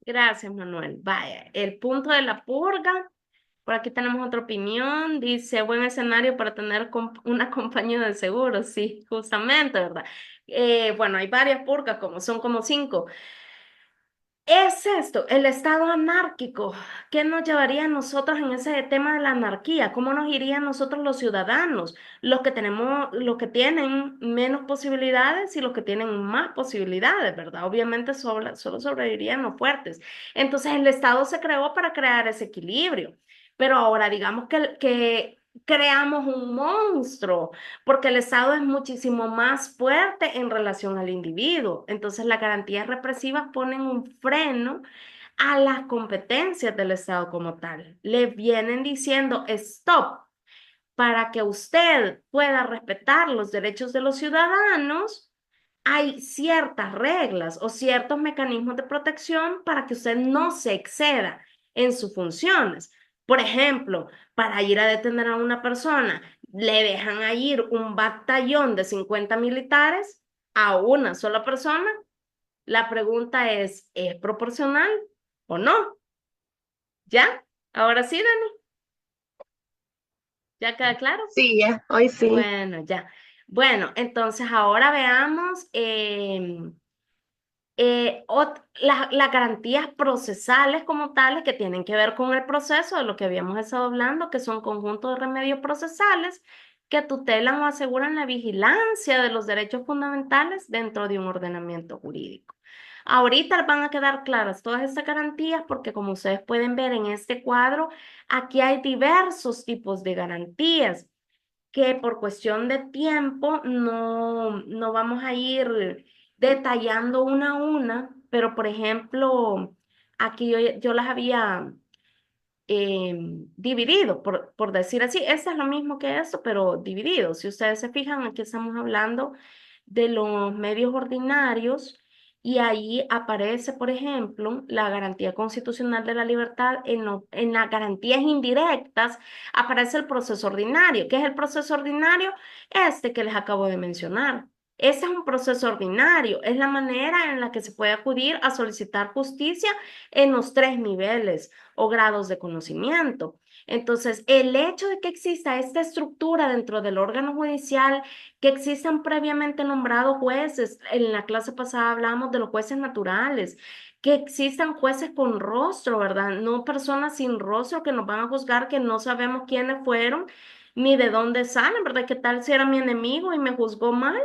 Gracias, Manuel. Vaya, el punto de La Purga. Por aquí tenemos otra opinión. Dice, buen escenario para tener una compañía de seguros. Sí, justamente, ¿verdad? Bueno, hay varias purgas, son como 5. Es esto, el estado anárquico. ¿Qué nos llevaría a nosotros en ese tema de la anarquía? ¿Cómo nos iría a nosotros los ciudadanos? Los que tienen menos posibilidades y los que tienen más posibilidades, ¿verdad? Obviamente solo sobrevivirían los fuertes. Entonces el Estado se creó para crear ese equilibrio. Pero ahora digamos que creamos un monstruo porque el Estado es muchísimo más fuerte en relación al individuo. Entonces, las garantías represivas ponen un freno a las competencias del Estado como tal. Le vienen diciendo, stop, para que usted pueda respetar los derechos de los ciudadanos, hay ciertas reglas o ciertos mecanismos de protección para que usted no se exceda en sus funciones. Por ejemplo, para ir a detener a una persona, le dejan a ir un batallón de 50 militares a una sola persona. La pregunta ¿es proporcional o no? ¿Ya? Ahora sí, Dani, ¿ya queda claro? Sí, ya, hoy sí. Bueno, ya. Bueno, entonces ahora veamos las garantías procesales como tales que tienen que ver con el proceso de lo que habíamos estado hablando, que son conjuntos de remedios procesales que tutelan o aseguran la vigilancia de los derechos fundamentales dentro de un ordenamiento jurídico. Ahorita van a quedar claras todas estas garantías porque como ustedes pueden ver en este cuadro, aquí hay diversos tipos de garantías que por cuestión de tiempo no vamos a ir detallando una a una, pero por ejemplo, aquí yo las había dividido, por decir así. Este es lo mismo que esto, pero dividido. Si ustedes se fijan, aquí estamos hablando de los medios ordinarios y ahí aparece, por ejemplo, la garantía constitucional de la libertad. En las garantías indirectas aparece el proceso ordinario. ¿Qué es el proceso ordinario? Este que les acabo de mencionar. Ese es un proceso ordinario, es la manera en la que se puede acudir a solicitar justicia en los 3 niveles o grados de conocimiento. Entonces, el hecho de que exista esta estructura dentro del órgano judicial, que existan previamente nombrados jueces, en la clase pasada hablábamos de los jueces naturales, que existan jueces con rostro, ¿verdad? No personas sin rostro que nos van a juzgar que no sabemos quiénes fueron ni de dónde salen, ¿verdad? ¿Qué tal si era mi enemigo y me juzgó mal?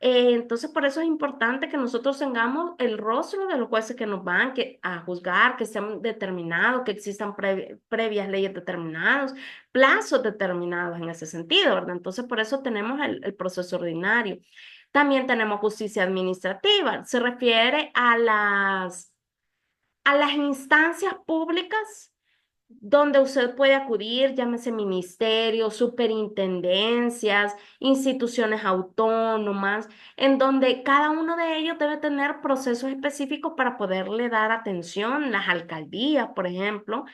Entonces, por eso es importante que nosotros tengamos el rostro de los jueces que nos van a juzgar, que sean determinados, que existan previas leyes determinadas, plazos determinados en ese sentido, ¿verdad? Entonces, por eso tenemos el proceso ordinario. También tenemos justicia administrativa. Se refiere a las instancias públicas donde usted puede acudir, llámese ministerios, superintendencias, instituciones autónomas, en donde cada uno de ellos debe tener procesos específicos para poderle dar atención, las alcaldías, por ejemplo.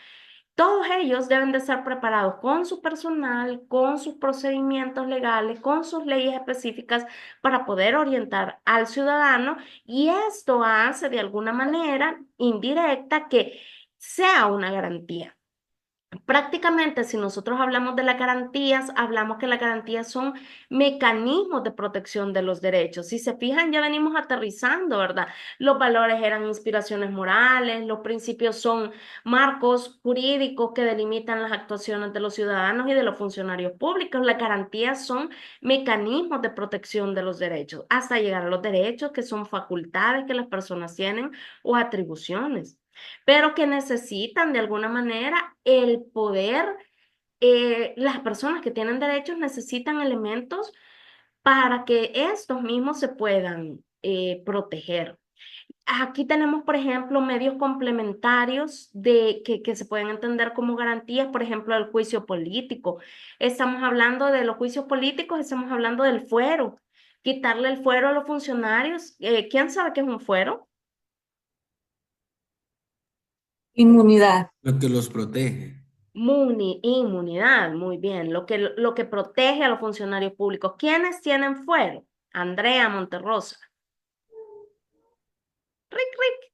Todos ellos deben de estar preparados con su personal, con sus procedimientos legales, con sus leyes específicas para poder orientar al ciudadano, y esto hace de alguna manera indirecta que sea una garantía. Prácticamente, si nosotros hablamos de las garantías, hablamos que las garantías son mecanismos de protección de los derechos. Si se fijan, ya venimos aterrizando, ¿verdad? Los valores eran inspiraciones morales, los principios son marcos jurídicos que delimitan las actuaciones de los ciudadanos y de los funcionarios públicos. Las garantías son mecanismos de protección de los derechos, hasta llegar a los derechos que son facultades que las personas tienen o atribuciones, pero que necesitan de alguna manera el poder. Las personas que tienen derechos necesitan elementos para que estos mismos se puedan proteger. Aquí tenemos, por ejemplo, medios complementarios que se pueden entender como garantías, por ejemplo, el juicio político. Estamos hablando de los juicios políticos, estamos hablando del fuero, quitarle el fuero a los funcionarios. ¿Quién sabe qué es un fuero? Inmunidad. Lo que los protege. Inmunidad, muy bien. Lo que protege a los funcionarios públicos. ¿Quiénes tienen fuero? Andrea Monterrosa. Rick, Rick.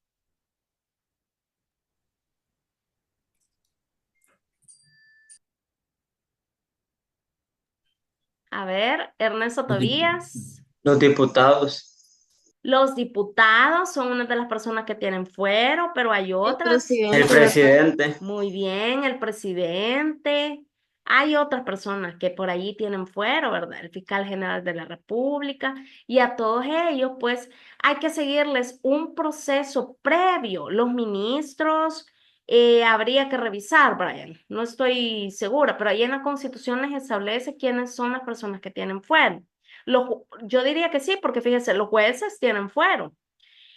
A ver, Ernesto Los dip- Tobías. Los diputados. Los diputados son una de las personas que tienen fuero, pero hay El otras. El presidente, ¿verdad? presidente. Muy bien, el presidente. Hay otras personas que por allí tienen fuero, ¿verdad? El fiscal general de la República. Y a todos ellos, pues, hay que seguirles un proceso previo. Los ministros, habría que revisar, Brian. No estoy segura, pero ahí en la Constitución les establece quiénes son las personas que tienen fuero. Yo diría que sí, porque fíjese, los jueces tienen fuero.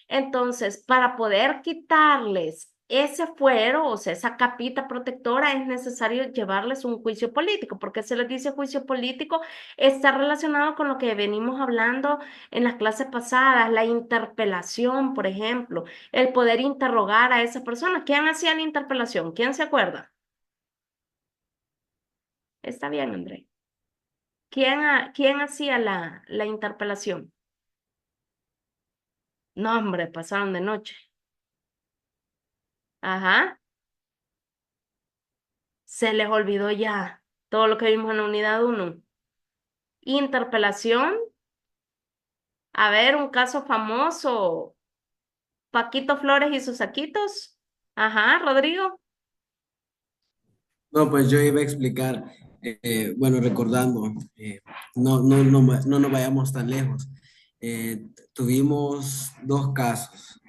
Entonces, para poder quitarles ese fuero, o sea, esa capita protectora, es necesario llevarles un juicio político. ¿Porque se les dice juicio político? Está relacionado con lo que venimos hablando en las clases pasadas, la interpelación, por ejemplo, el poder interrogar a esa persona. ¿Quién hacía la interpelación? ¿Quién se acuerda? Está bien, André. ¿Quién hacía la interpelación? No, hombre, pasaron de noche. Ajá. Se les olvidó ya todo lo que vimos en la unidad 1. Interpelación. A ver, un caso famoso. Paquito Flores y sus saquitos. Ajá, Rodrigo. No, pues yo iba a explicar, bueno, recordando, no nos vayamos tan lejos. Tuvimos dos casos,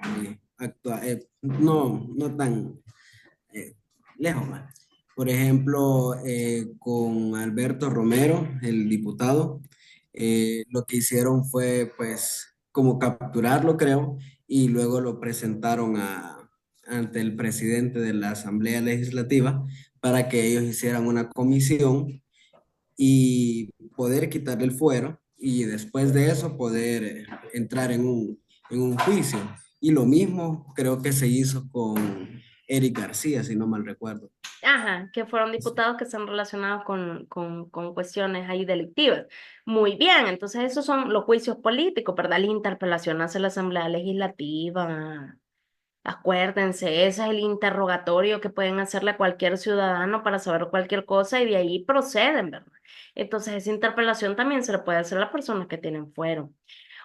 no tan lejos, ¿va? Por ejemplo, con Alberto Romero, el diputado, lo que hicieron fue, pues, como capturarlo, creo, y luego lo presentaron ante el presidente de la Asamblea Legislativa para que ellos hicieran una comisión y poder quitarle el fuero y después de eso poder entrar en un juicio. Y lo mismo creo que se hizo con Eric García, si no mal recuerdo. Ajá, que fueron diputados que están relacionados con cuestiones ahí delictivas. Muy bien, entonces esos son los juicios políticos, ¿verdad? La interpelación hacia la Asamblea Legislativa. Acuérdense, ese es el interrogatorio que pueden hacerle a cualquier ciudadano para saber cualquier cosa, y de ahí proceden, ¿verdad? Entonces, esa interpelación también se le puede hacer a las personas que tienen fuero.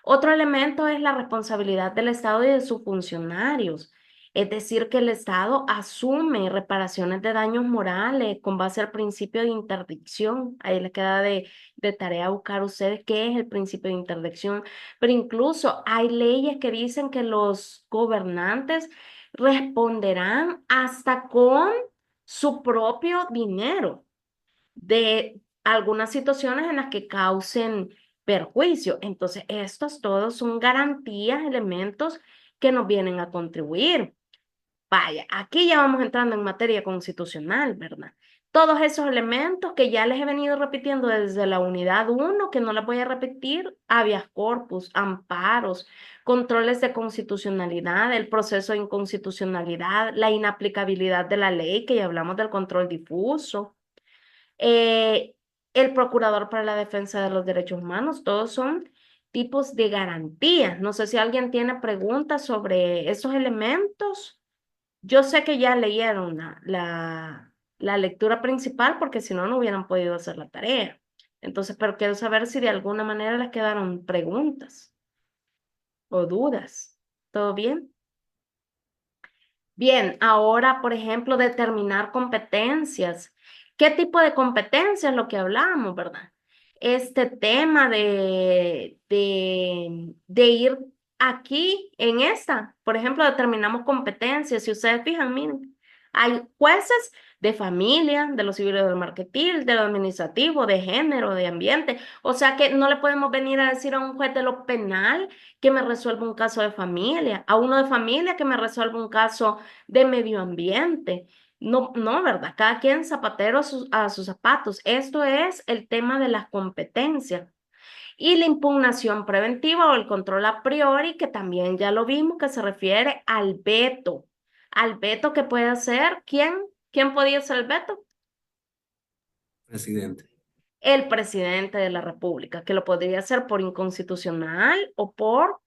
Otro elemento es la responsabilidad del Estado y de sus funcionarios. Es decir, que el Estado asume reparaciones de daños morales con base al principio de interdicción. Ahí les queda de tarea buscar ustedes qué es el principio de interdicción. Pero incluso hay leyes que dicen que los gobernantes responderán hasta con su propio dinero de algunas situaciones en las que causen perjuicio. Entonces, estos todos son garantías, elementos que nos vienen a contribuir. Vaya, aquí ya vamos entrando en materia constitucional, ¿verdad? Todos esos elementos que ya les he venido repitiendo desde la unidad uno, que no las voy a repetir, habeas corpus, amparos, controles de constitucionalidad, el proceso de inconstitucionalidad, la inaplicabilidad de la ley, que ya hablamos del control difuso, eh, el procurador para la defensa de los derechos humanos, todos son tipos de garantías. No sé si alguien tiene preguntas sobre esos elementos. Yo sé que ya leyeron la lectura principal porque si no, no hubieran podido hacer la tarea. Entonces, pero quiero saber si de alguna manera les quedaron preguntas o dudas. ¿Todo bien? Bien, ahora, por ejemplo, determinar competencias. ¿Qué tipo de competencias es lo que hablamos, verdad? Este tema de ir aquí en esta, por ejemplo, determinamos competencias. Si ustedes fijan, miren, hay jueces de familia, de lo civil y del mercantil, de lo administrativo, de género, de ambiente. O sea que no le podemos venir a decir a un juez de lo penal que me resuelva un caso de familia, a uno de familia que me resuelva un caso de medio ambiente. No, no, ¿verdad? Cada quien zapatero a sus zapatos. Esto es el tema de las competencias. Y la impugnación preventiva o el control a priori, que también ya lo vimos, que se refiere al veto. Al veto que puede hacer, ¿quién? ¿Quién podía hacer el veto? Presidente. El presidente de la República, que lo podría hacer por inconstitucional o por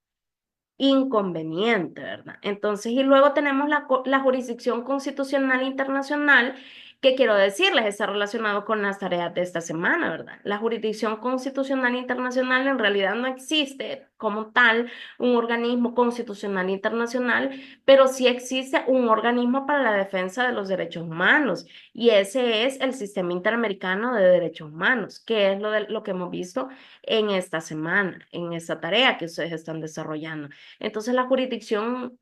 inconveniente, ¿verdad? Entonces, y luego tenemos la jurisdicción constitucional internacional, que quiero decirles, está relacionado con las tareas de esta semana, ¿verdad? La jurisdicción constitucional internacional en realidad no existe como tal un organismo constitucional internacional, pero sí existe un organismo para la defensa de los derechos humanos, y ese es el Sistema Interamericano de Derechos Humanos, que es lo que hemos visto en esta semana, en esta tarea que ustedes están desarrollando. Entonces, la jurisdicción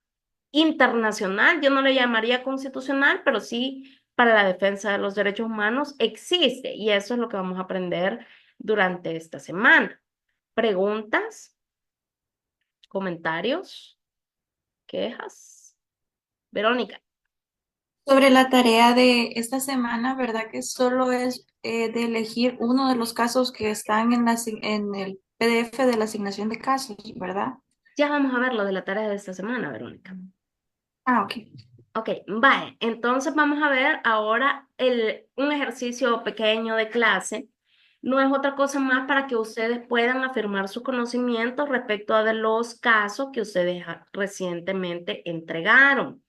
internacional, yo no le llamaría constitucional, pero sí para la defensa de los derechos humanos existe, y eso es lo que vamos a aprender durante esta semana. ¿Preguntas? ¿Comentarios? ¿Quejas? Verónica. Sobre la tarea de esta semana, ¿verdad? Que solo es de elegir uno de los casos que están en el PDF de la asignación de casos, ¿verdad? Ya vamos a ver lo de la tarea de esta semana, Verónica. Ah, ok. Ok, vale. Entonces vamos a ver ahora un ejercicio pequeño de clase. No es otra cosa más para que ustedes puedan afirmar sus conocimientos respecto a de los casos que ustedes recientemente entregaron.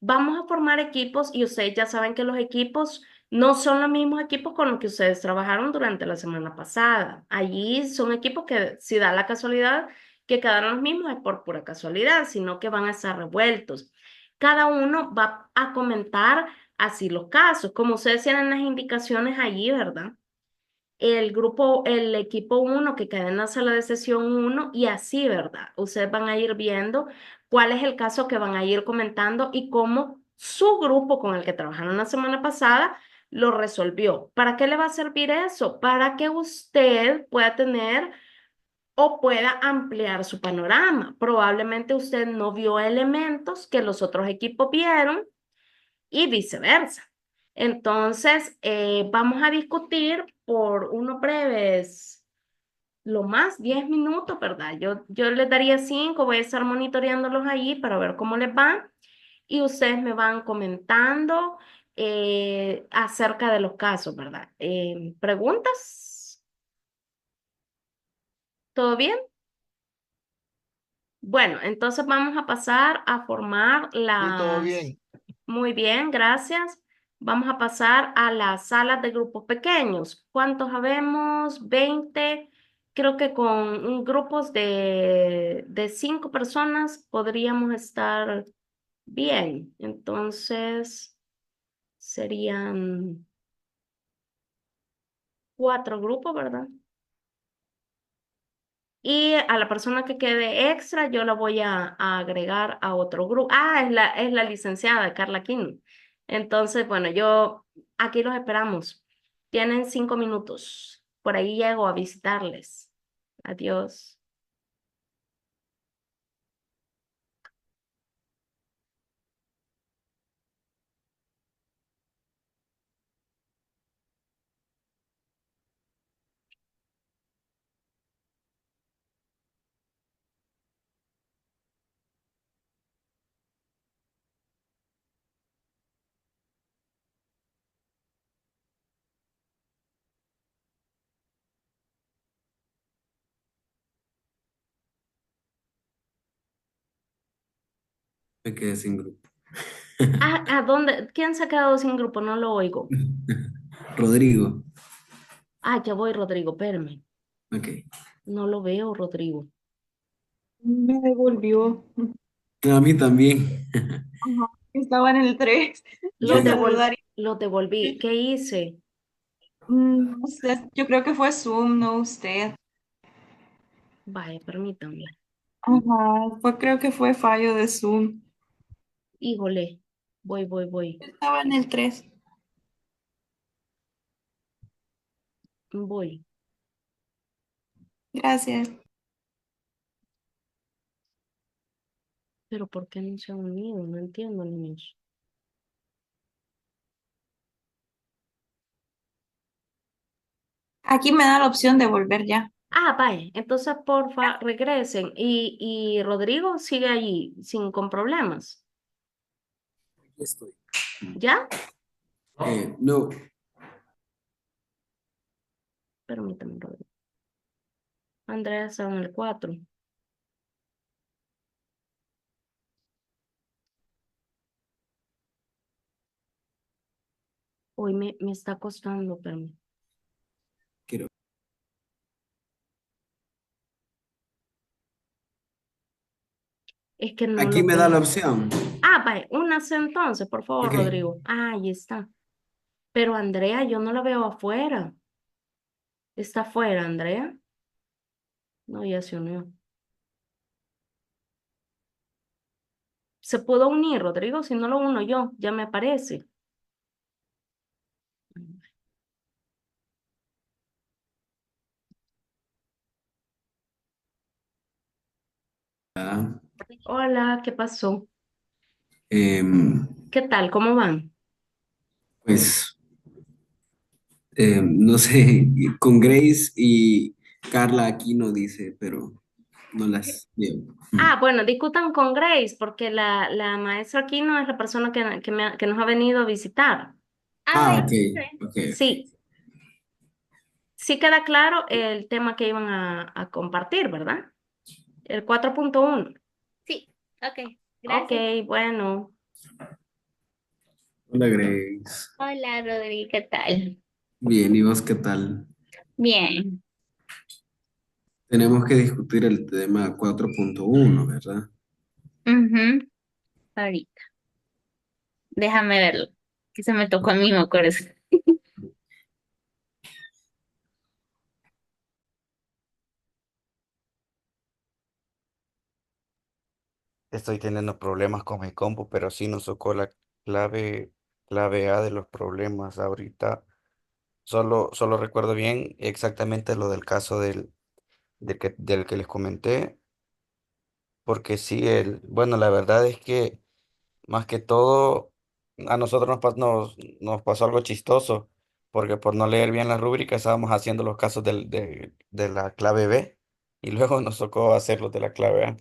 Vamos a formar equipos y ustedes ya saben que los equipos no son los mismos equipos con los que ustedes trabajaron durante la semana pasada. Allí son equipos que si da la casualidad que quedaron los mismos es por pura casualidad, sino que van a estar revueltos. Cada uno va a comentar así los casos, como ustedes tienen las indicaciones allí, ¿verdad? El equipo uno que queda en la sala de sesión uno y así, ¿verdad? Ustedes van a ir viendo cuál es el caso que van a ir comentando y cómo su grupo con el que trabajaron la semana pasada lo resolvió. ¿Para qué le va a servir eso? Para que usted pueda tener o pueda ampliar su panorama. Probablemente usted no vio elementos que los otros equipos vieron y viceversa. Entonces, vamos a discutir por unos breves, lo más 10 minutos, ¿verdad? Yo les daría 5, voy a estar monitoreándolos ahí para ver cómo les va y ustedes me van comentando acerca de los casos, ¿verdad? ¿Preguntas? ¿Todo bien? Bueno, entonces vamos a pasar a formar Sí, todo bien. Muy bien, gracias. Vamos a pasar a las salas de grupos pequeños. ¿Cuántos habemos? 20. Creo que con grupos de 5 personas podríamos estar Bien, entonces serían 4 grupos, ¿verdad? Y a la persona que quede extra, yo la voy a agregar a otro grupo. Ah, es la licenciada Carla Quino. Entonces, bueno, aquí los esperamos. Tienen 5 minutos. Por ahí llego a visitarles. Adiós. Me quedé sin grupo. Ah, ¿a dónde? ¿Quién se ha quedado sin grupo? No lo oigo. Rodrigo. Ah, ya voy, Rodrigo, espérame. Ok. No lo veo, Rodrigo. Me devolvió. A mí también. Ajá, estaba en el 3. Lo Yo Ya. de dudar. lo devolví. ¿Qué hice? No sé, yo creo que fue Zoom, no usted. Vaya, permítanme. Ajá, creo que fue fallo de Zoom. Híjole. Voy. Estaba en el 3. Voy. Gracias. Pero ¿por qué no se han unido? No entiendo, niños. Aquí me da la opción de volver ya. Ah, vaya. Entonces, porfa, regresen. Y Rodrigo sigue allí, con problemas. Aquí estoy. ¿Ya? No, Permítame, Rodrigo. Andrea está en el 4. Hoy me está costando, pero quiero. es que no Aquí lo me da la veo. opción. Ah, vaya. Únase entonces, por favor, Ok. Rodrigo. Ah, ahí está. Pero Andrea, yo no la veo afuera. ¿Está afuera, Andrea? No, ya se unió. ¿Se pudo unir, Rodrigo? Si no lo uno yo, ya me aparece. Ah, Hola, ¿qué pasó? em, ¿Qué tal? ¿Cómo van? pues, no sé, con Grace y Carla aquí no dice, pero no las veo. Ah, bueno, discutan con Grace, porque la maestra aquí no es la persona que nos ha venido a visitar. Ah, ok, ok, ok. Sí, sí queda claro el tema que iban a compartir, ¿verdad? El 4.1. Sí, ok, Ok, gracias. bueno. Hola Grace. Hola, Rodri, ¿qué tal? Bien, ¿y vos qué tal? Bien. Tenemos que discutir el tema 4.1, ¿verdad? Ujú, ahorita. Déjame verlo. Que se me tocó a mí, me acuerdo. Estoy teniendo problemas con mi compu, pero sí nos tocó la clave, clave A de los problemas. Ahorita solo recuerdo bien exactamente lo del caso del que les comenté, porque sí, bueno, la verdad es que más que todo a nosotros nos pasó algo chistoso, porque por no leer bien la rúbrica estábamos haciendo los casos de la clave B y luego nos tocó hacer los de la clave A.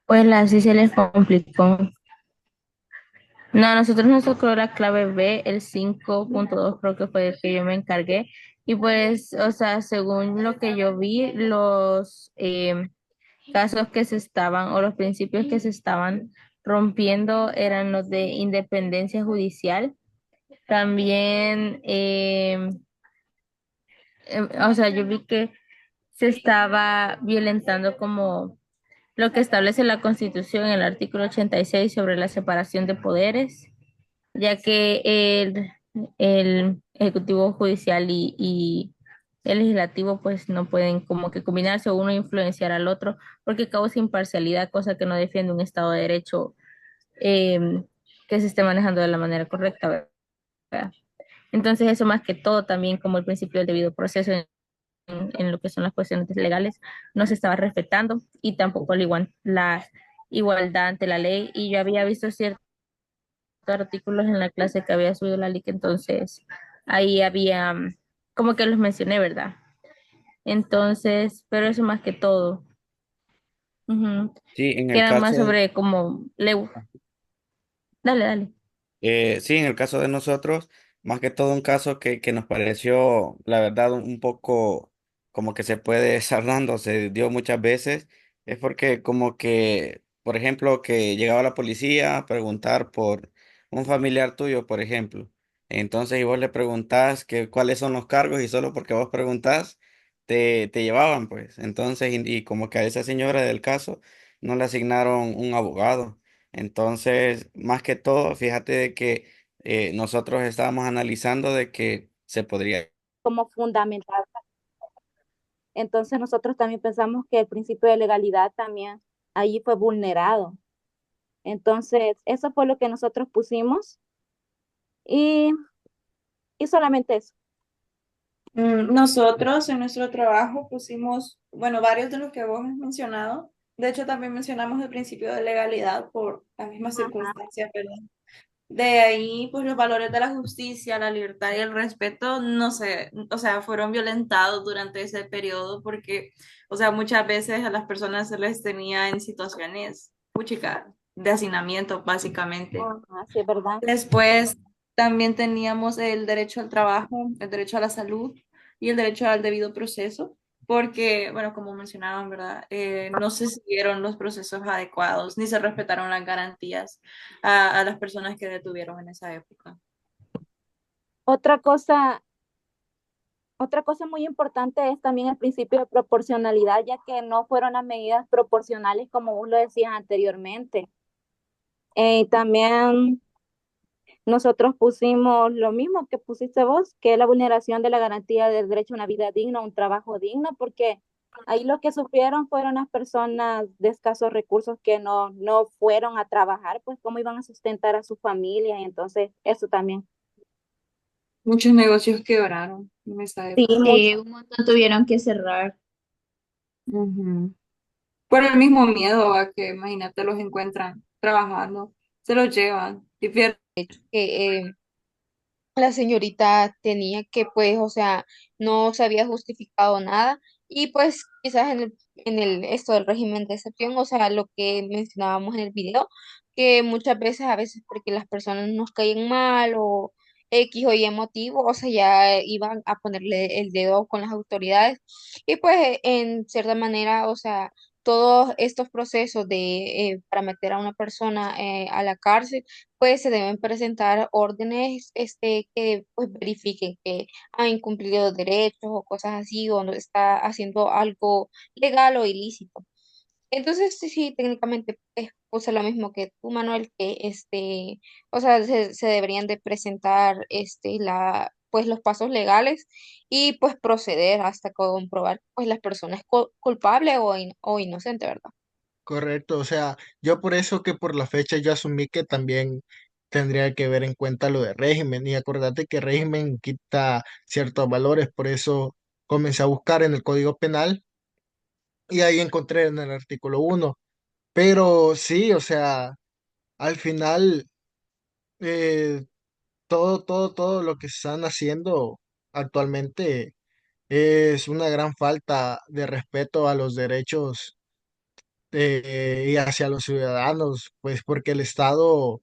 Pues así se les complicó. No, a nosotros nos tocó la clave B, el 5.2 creo que fue el que yo me encargué. Y pues, o sea, según lo que yo vi, los casos que se estaban o los principios que se estaban rompiendo eran los de independencia judicial. También O sea, yo vi que se estaba violentando como lo que establece la Constitución en el artículo 86 sobre la separación de poderes, ya que el Ejecutivo Judicial y el Legislativo pues no pueden como que combinarse o uno influenciar al otro porque causa imparcialidad, cosa que no defiende un Estado de Derecho eh, que se esté manejando de la manera correcta, ¿verdad? Entonces eso más que todo también como el principio del debido proceso en lo que son las cuestiones legales no se estaba respetando y tampoco la igualdad ante la ley y yo había visto ciertos artículos en la clase que había subido la LIC, entonces ahí había como que los mencioné, ¿verdad? Entonces, pero eso más que todo, ujú, Sí, en que el era más caso, sobre como, dale, dale. sí, en el caso de nosotros, más que todo un caso que nos pareció, la verdad, un poco como que se puede estar dando, se dio muchas veces, es porque como que, por ejemplo, que llegaba la policía a preguntar por un familiar tuyo, por ejemplo. Entonces, y vos le preguntás que cuáles son los cargos y solo porque vos preguntás, te llevaban, pues. Entonces, y como que a esa señora del caso no le asignaron un abogado. Entonces, más que todo, fíjate de que nosotros estábamos analizando de que se podría. Como fundamental. Entonces nosotros también pensamos que el principio de legalidad también allí fue vulnerado. Entonces, eso fue lo que nosotros pusimos y, y solamente eso. Nosotros en nuestro trabajo pusimos, bueno, varios de los que vos has mencionado. De hecho, también mencionamos el principio de legalidad por las mismas Ajá. circunstancias, ¿verdad? De ahí, pues los valores de la justicia, la libertad y el respeto, no sé, o sea, fueron violentados durante ese periodo porque, o sea, muchas veces a las personas se les tenía en situaciones, puchica, de hacinamiento, básicamente. Ajá, sí, es verdad. Después también teníamos el derecho al trabajo, el derecho a la salud y el derecho al debido proceso, porque, bueno, como mencionaban, ¿verdad? No se siguieron los procesos adecuados ni se respetaron las garantías a las personas que detuvieron en esa época. Otra cosa, otra cosa muy importante es también el principio de proporcionalidad, ya que no fueron las medidas proporcionales como vos lo decías anteriormente. También nosotros pusimos lo mismo que pusiste vos, que es la vulneración de la garantía del derecho a una vida digna, un trabajo digno, porque ahí lo que sufrieron fueron las personas de escasos recursos que no fueron a trabajar, pues cómo iban a sustentar a su familia, y entonces eso también. Muchos negocios quebraron en esa Sí, época. Sí, mucho. un montón tuvieron que cerrar. Ujú. Por el mismo miedo a que, imagínate, los encuentran trabajando, se los llevan y pierden. Que la señorita tenía que, pues, o sea, no se había justificado nada y pues quizás esto del régimen de excepción, o sea, lo que mencionábamos en el video, que muchas veces, a veces porque las personas nos caen mal o X o Y motivo, o sea, ya iban a ponerle el dedo con las autoridades y pues en cierta manera, o sea, todos estos procesos para meter a una persona a la cárcel, pues se deben presentar órdenes que pues verifiquen que ha incumplido derechos o cosas así, o no está haciendo algo legal o ilícito. Entonces, sí, sí, técnicamente es pues, lo mismo que tú, Manuel, que o sea, se deberían de presentar pues los pasos legales y pues proceder hasta comprobar pues las personas culpables o inocentes, ¿verdad? Correcto, o sea, yo por eso que por la fecha yo asumí que también tendría que ver en cuenta lo de régimen y acordate que régimen quita ciertos valores, por eso comencé a buscar en el Código Penal y ahí encontré en el artículo 1. Pero sí, o sea, al final eh, todo lo que están haciendo actualmente es una gran falta de respeto a los derechos y hacia los ciudadanos, pues porque el Estado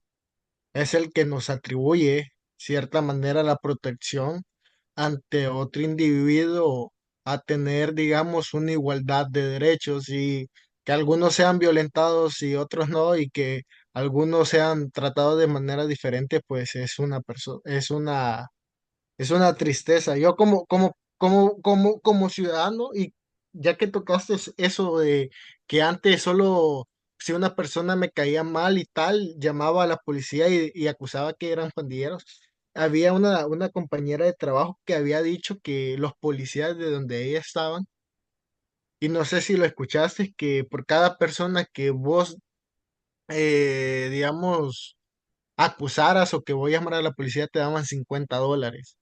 es el que nos atribuye, cierta manera, la protección ante otro individuo a tener, digamos, una igualdad de derechos y que algunos sean violentados y otros no, y que algunos sean tratados de manera diferente, pues es una tristeza. Yo como como ciudadano, y ya que tocaste eso de que antes solo si una persona me caía mal y tal, llamaba a la policía y acusaba que eran pandilleros. Había una compañera de trabajo que había dicho que los policías de donde ella estaban, y no sé si lo escuchaste, que por cada persona que vos, digamos, acusaras o que voy a llamar a la policía, te daban $50.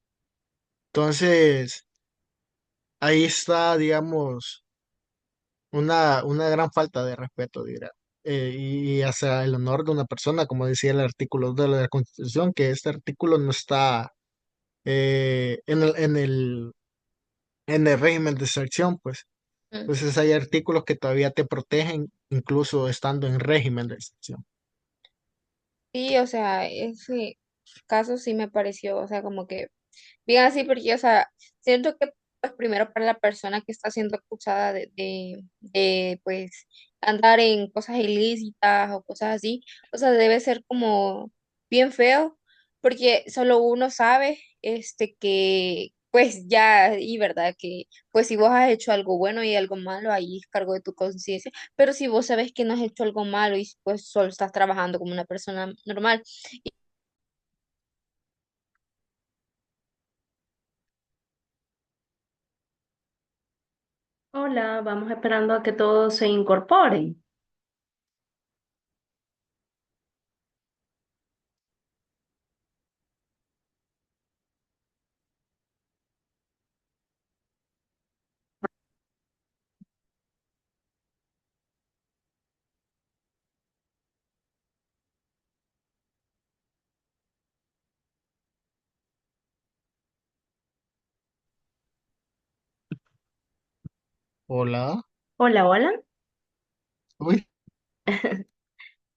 Entonces, ahí está, digamos, una gran falta de respeto, dirá. Y hacia el honor de una persona, como decía el artículo 2 de la Constitución, que este artículo no está en el régimen de excepción, pues. Mm. Entonces hay artículos que todavía te protegen, incluso estando en régimen de excepción. Sí, o sea, ese caso sí me pareció, o sea, como que bien así, porque, o sea, siento que, pues, primero para la persona que está siendo acusada pues, andar en cosas ilícitas o cosas así, o sea, debe ser como bien feo, porque solo uno sabe, que, pues, ya, y verdad, que, pues, si vos has hecho algo bueno y algo malo, ahí es cargo de tu conciencia, pero si vos sabes que no has hecho algo malo y, pues, solo estás trabajando como una persona normal. Hola, vamos esperando a que todos se incorporen. Hola. Hola, hola. Uy,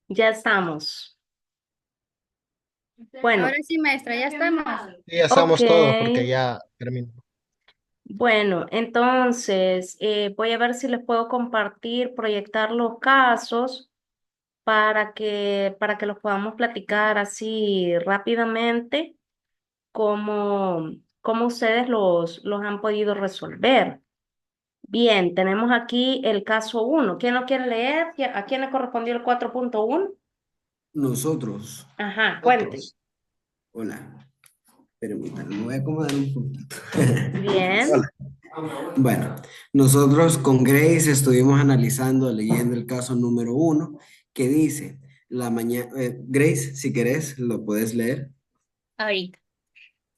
Ya estamos. Bueno, Ahora sí, maestra, ya estamos. ya ok. estamos todos porque ya terminó. Bueno, entonces voy a ver si les puedo compartir, proyectar los casos para que los podamos platicar así rápidamente, cómo ustedes los han podido resolver. Bien, tenemos aquí el caso uno. ¿Quién lo quiere leer? ¿A quién le correspondió el 4.1? Nosotros, Ajá, cuente. Otros. hola, permítanme, me voy a acomodar un poquito. Bien, Hola. Bueno, nosotros con Grace estuvimos analizando, leyendo el caso número uno, que dice, la mañana, Grace, si querés, lo puedes leer. Ahorita.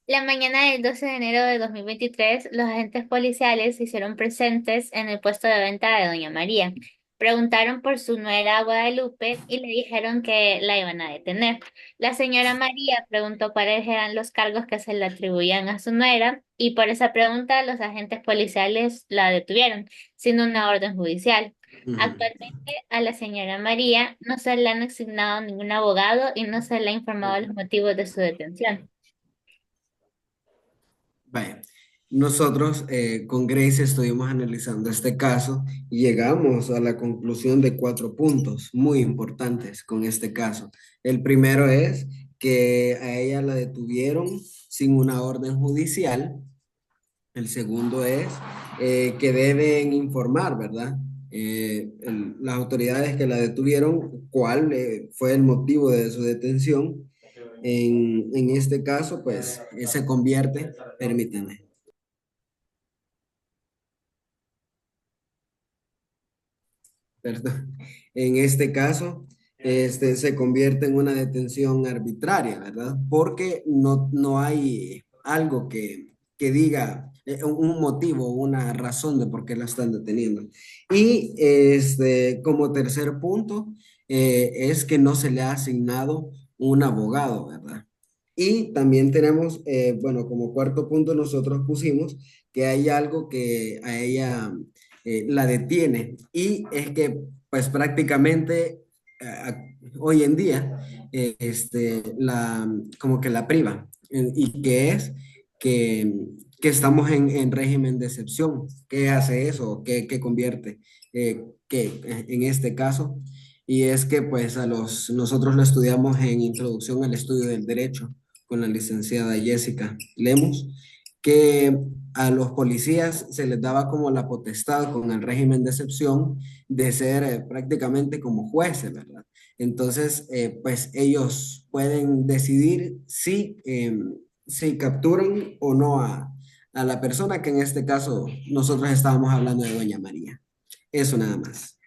La mañana del 12 de enero de 2023, los agentes policiales se hicieron presentes en el puesto de venta de Doña María. Preguntaron por su nuera Guadalupe y le dijeron que la iban a detener. La señora María preguntó cuáles eran los cargos que se le atribuían a su nuera y por esa pregunta los agentes policiales la detuvieron, sin una orden judicial. Ujú. Actualmente a la señora María no se le han asignado ningún abogado y no se le ha informado los motivos de su detención. Vaya, nosotros con Grace estuvimos analizando este caso y llegamos a la conclusión de 4 puntos muy importantes con este caso. El primero es que a ella la detuvieron sin una orden judicial. El segundo es que deben informar, ¿verdad? Las autoridades que la detuvieron, cuál fue el motivo de su detención. En este caso, pues, se convierte, permíteme, perdón, en este caso, se convierte en una detención arbitraria, ¿verdad? Porque no hay algo que diga un motivo, una razón de por qué la están deteniendo. Y como tercer punto, es que no se le ha asignado un abogado, ¿verdad? Y también tenemos, bueno, como cuarto punto nosotros pusimos que hay algo que a ella la detiene y es que pues prácticamente hoy en día como que la priva y que es que estamos en régimen de excepción. ¿Qué hace eso? ¿Qué convierte? En este caso y es que pues nosotros lo estudiamos en Introducción al Estudio del Derecho con la licenciada Jessica Lemus, que a los policías se les daba como la potestad con el régimen de excepción de ser prácticamente como jueces, ¿verdad? Entonces, pues ellos pueden decidir si capturan o no a la persona que en este caso nosotros estábamos hablando de Doña María. Eso nada más.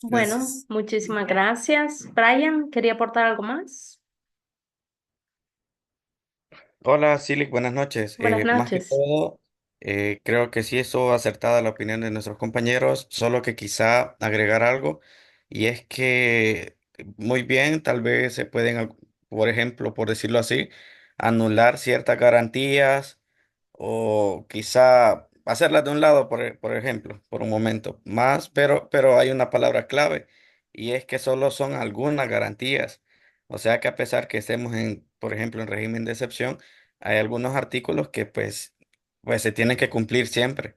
Bueno, Gracias. muchísimas gracias. Brian, ¿quería aportar algo más? Hola, Silic, buenas noches. Buenas Más que noches. todo, creo que sí estuvo acertada la opinión de nuestros compañeros, solo que quizá agregar algo, y es que muy bien, tal vez se pueden, por ejemplo, por decirlo así, anular ciertas garantías o quizá hacerlas de un lado, por ejemplo, por un momento más, pero hay una palabra clave, y es que solo son algunas garantías. O sea que a pesar que estemos en, por ejemplo, en régimen de excepción, hay algunos artículos que pues se tienen que cumplir siempre.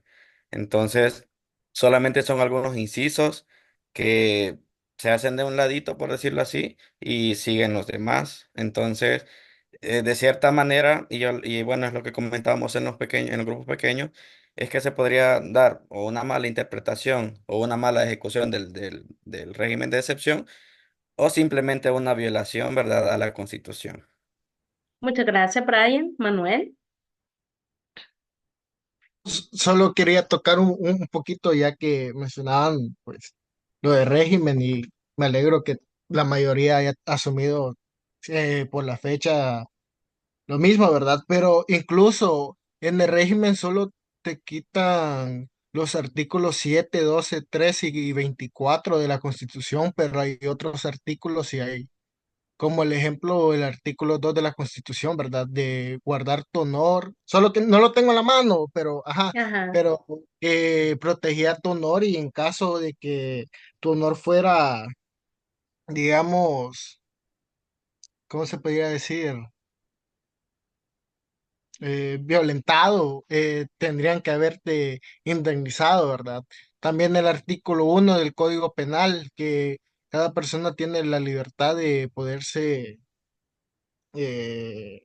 Entonces, solamente son algunos incisos que se hacen de un ladito, por decirlo así, y siguen los demás. Entonces, de cierta manera, y bueno, es lo que comentábamos en los pequeños, en los grupos pequeños, es que se podría dar o una mala interpretación o una mala ejecución del régimen de excepción o simplemente una violación, ¿verdad?, a la Constitución. Muchas gracias, Brian. Manuel. Solo quería tocar un poquito ya que mencionaban pues lo de régimen y me alegro que la mayoría haya asumido por la fecha lo mismo, ¿verdad? Pero incluso en el régimen solo te quitan los artículos 7, 12, 13 y 24 de la Constitución, pero hay otros artículos y hay como el ejemplo, el artículo 2 de la Constitución, ¿verdad? De guardar tu honor. Solo que no lo tengo en la mano, pero, ajá, Ajá. pero que protegía tu honor y en caso de que tu honor fuera, digamos, ¿cómo se podría decir? Violentado, tendrían que haberte indemnizado, ¿verdad? También el artículo 1 del Código Penal, que cada persona tiene la libertad de poderse, eh,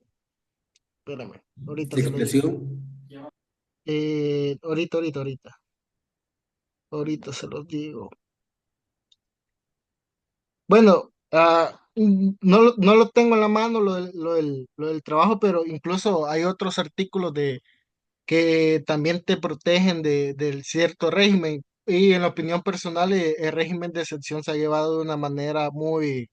espérame, ahorita De se lo digo. expresión. Ahorita se los digo. Bueno, no lo tengo en la mano lo del trabajo, pero incluso hay otros artículos que también te protegen del cierto régimen. Y en la opinión personal, el régimen de excepción se ha llevado de una manera muy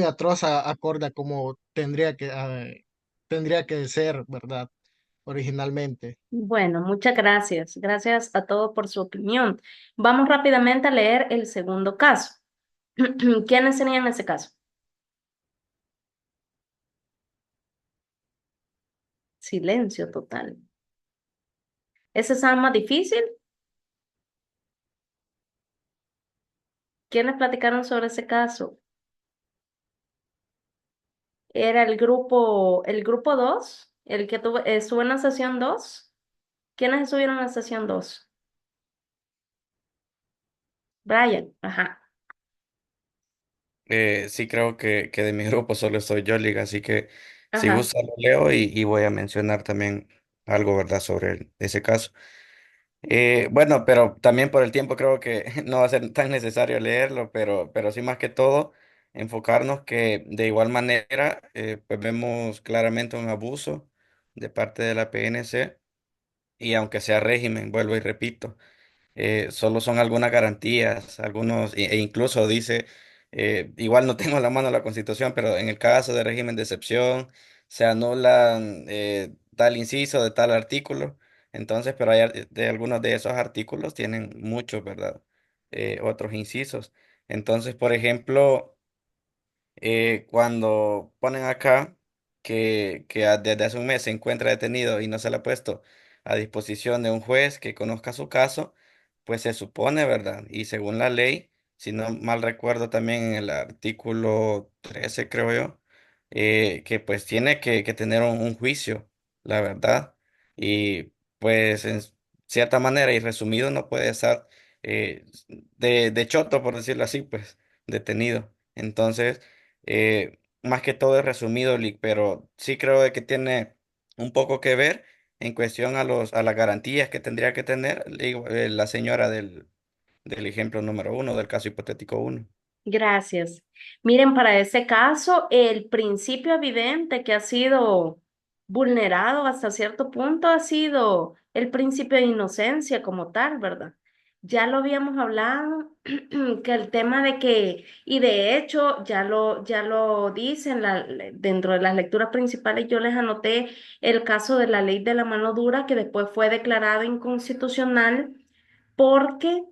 atroz acorde a como tendría que ser, ¿verdad? Originalmente. Bueno, muchas gracias. Gracias a todos por su opinión. Vamos rápidamente a leer el segundo caso. ¿Quiénes serían ese caso? Silencio total. ¿Ese es más difícil? ¿Quiénes platicaron sobre ese caso? Era el grupo 2, el que estuvo en la sesión 2. ¿Quiénes estuvieron en la sesión 2? Brian, ajá, Sí creo que de mi grupo solo soy yo, Liga, así que si ajá. gusta lo leo y voy a mencionar también algo, ¿verdad?, sobre ese caso. Bueno, pero también por el tiempo creo que no va a ser tan necesario leerlo, pero sí más que todo enfocarnos que de igual manera pues vemos claramente un abuso de parte de la PNC y aunque sea régimen, vuelvo y repito, solo son algunas garantías, e incluso dice, igual no tengo en la mano la Constitución, pero en el caso de régimen de excepción se anulan tal inciso de tal artículo. Entonces, pero hay de algunos de esos artículos tienen muchos, ¿verdad? Otros incisos. Entonces, por ejemplo, cuando ponen acá desde hace un mes se encuentra detenido y no se le ha puesto a disposición de un juez que conozca su caso, pues se supone, ¿verdad? Y según la ley, si no mal recuerdo también en el artículo 13 creo yo, que pues tiene que tener un juicio, la verdad. Y pues en cierta manera y resumido no puede estar de choto, por decirlo así, pues detenido. Entonces, más que todo es resumido, Lick, pero sí creo de que tiene un poco que ver en cuestión a las garantías que tendría que tener la señora del ejemplo número uno, del caso hipotético uno. Gracias. Miren, para ese caso, el principio evidente que ha sido vulnerado hasta cierto punto ha sido el principio de inocencia como tal, ¿verdad? Ya lo habíamos hablado, que el tema de que, y de hecho ya lo dicen dentro de las lecturas principales, yo les anoté el caso de la ley de la mano dura que después fue declarado inconstitucional porque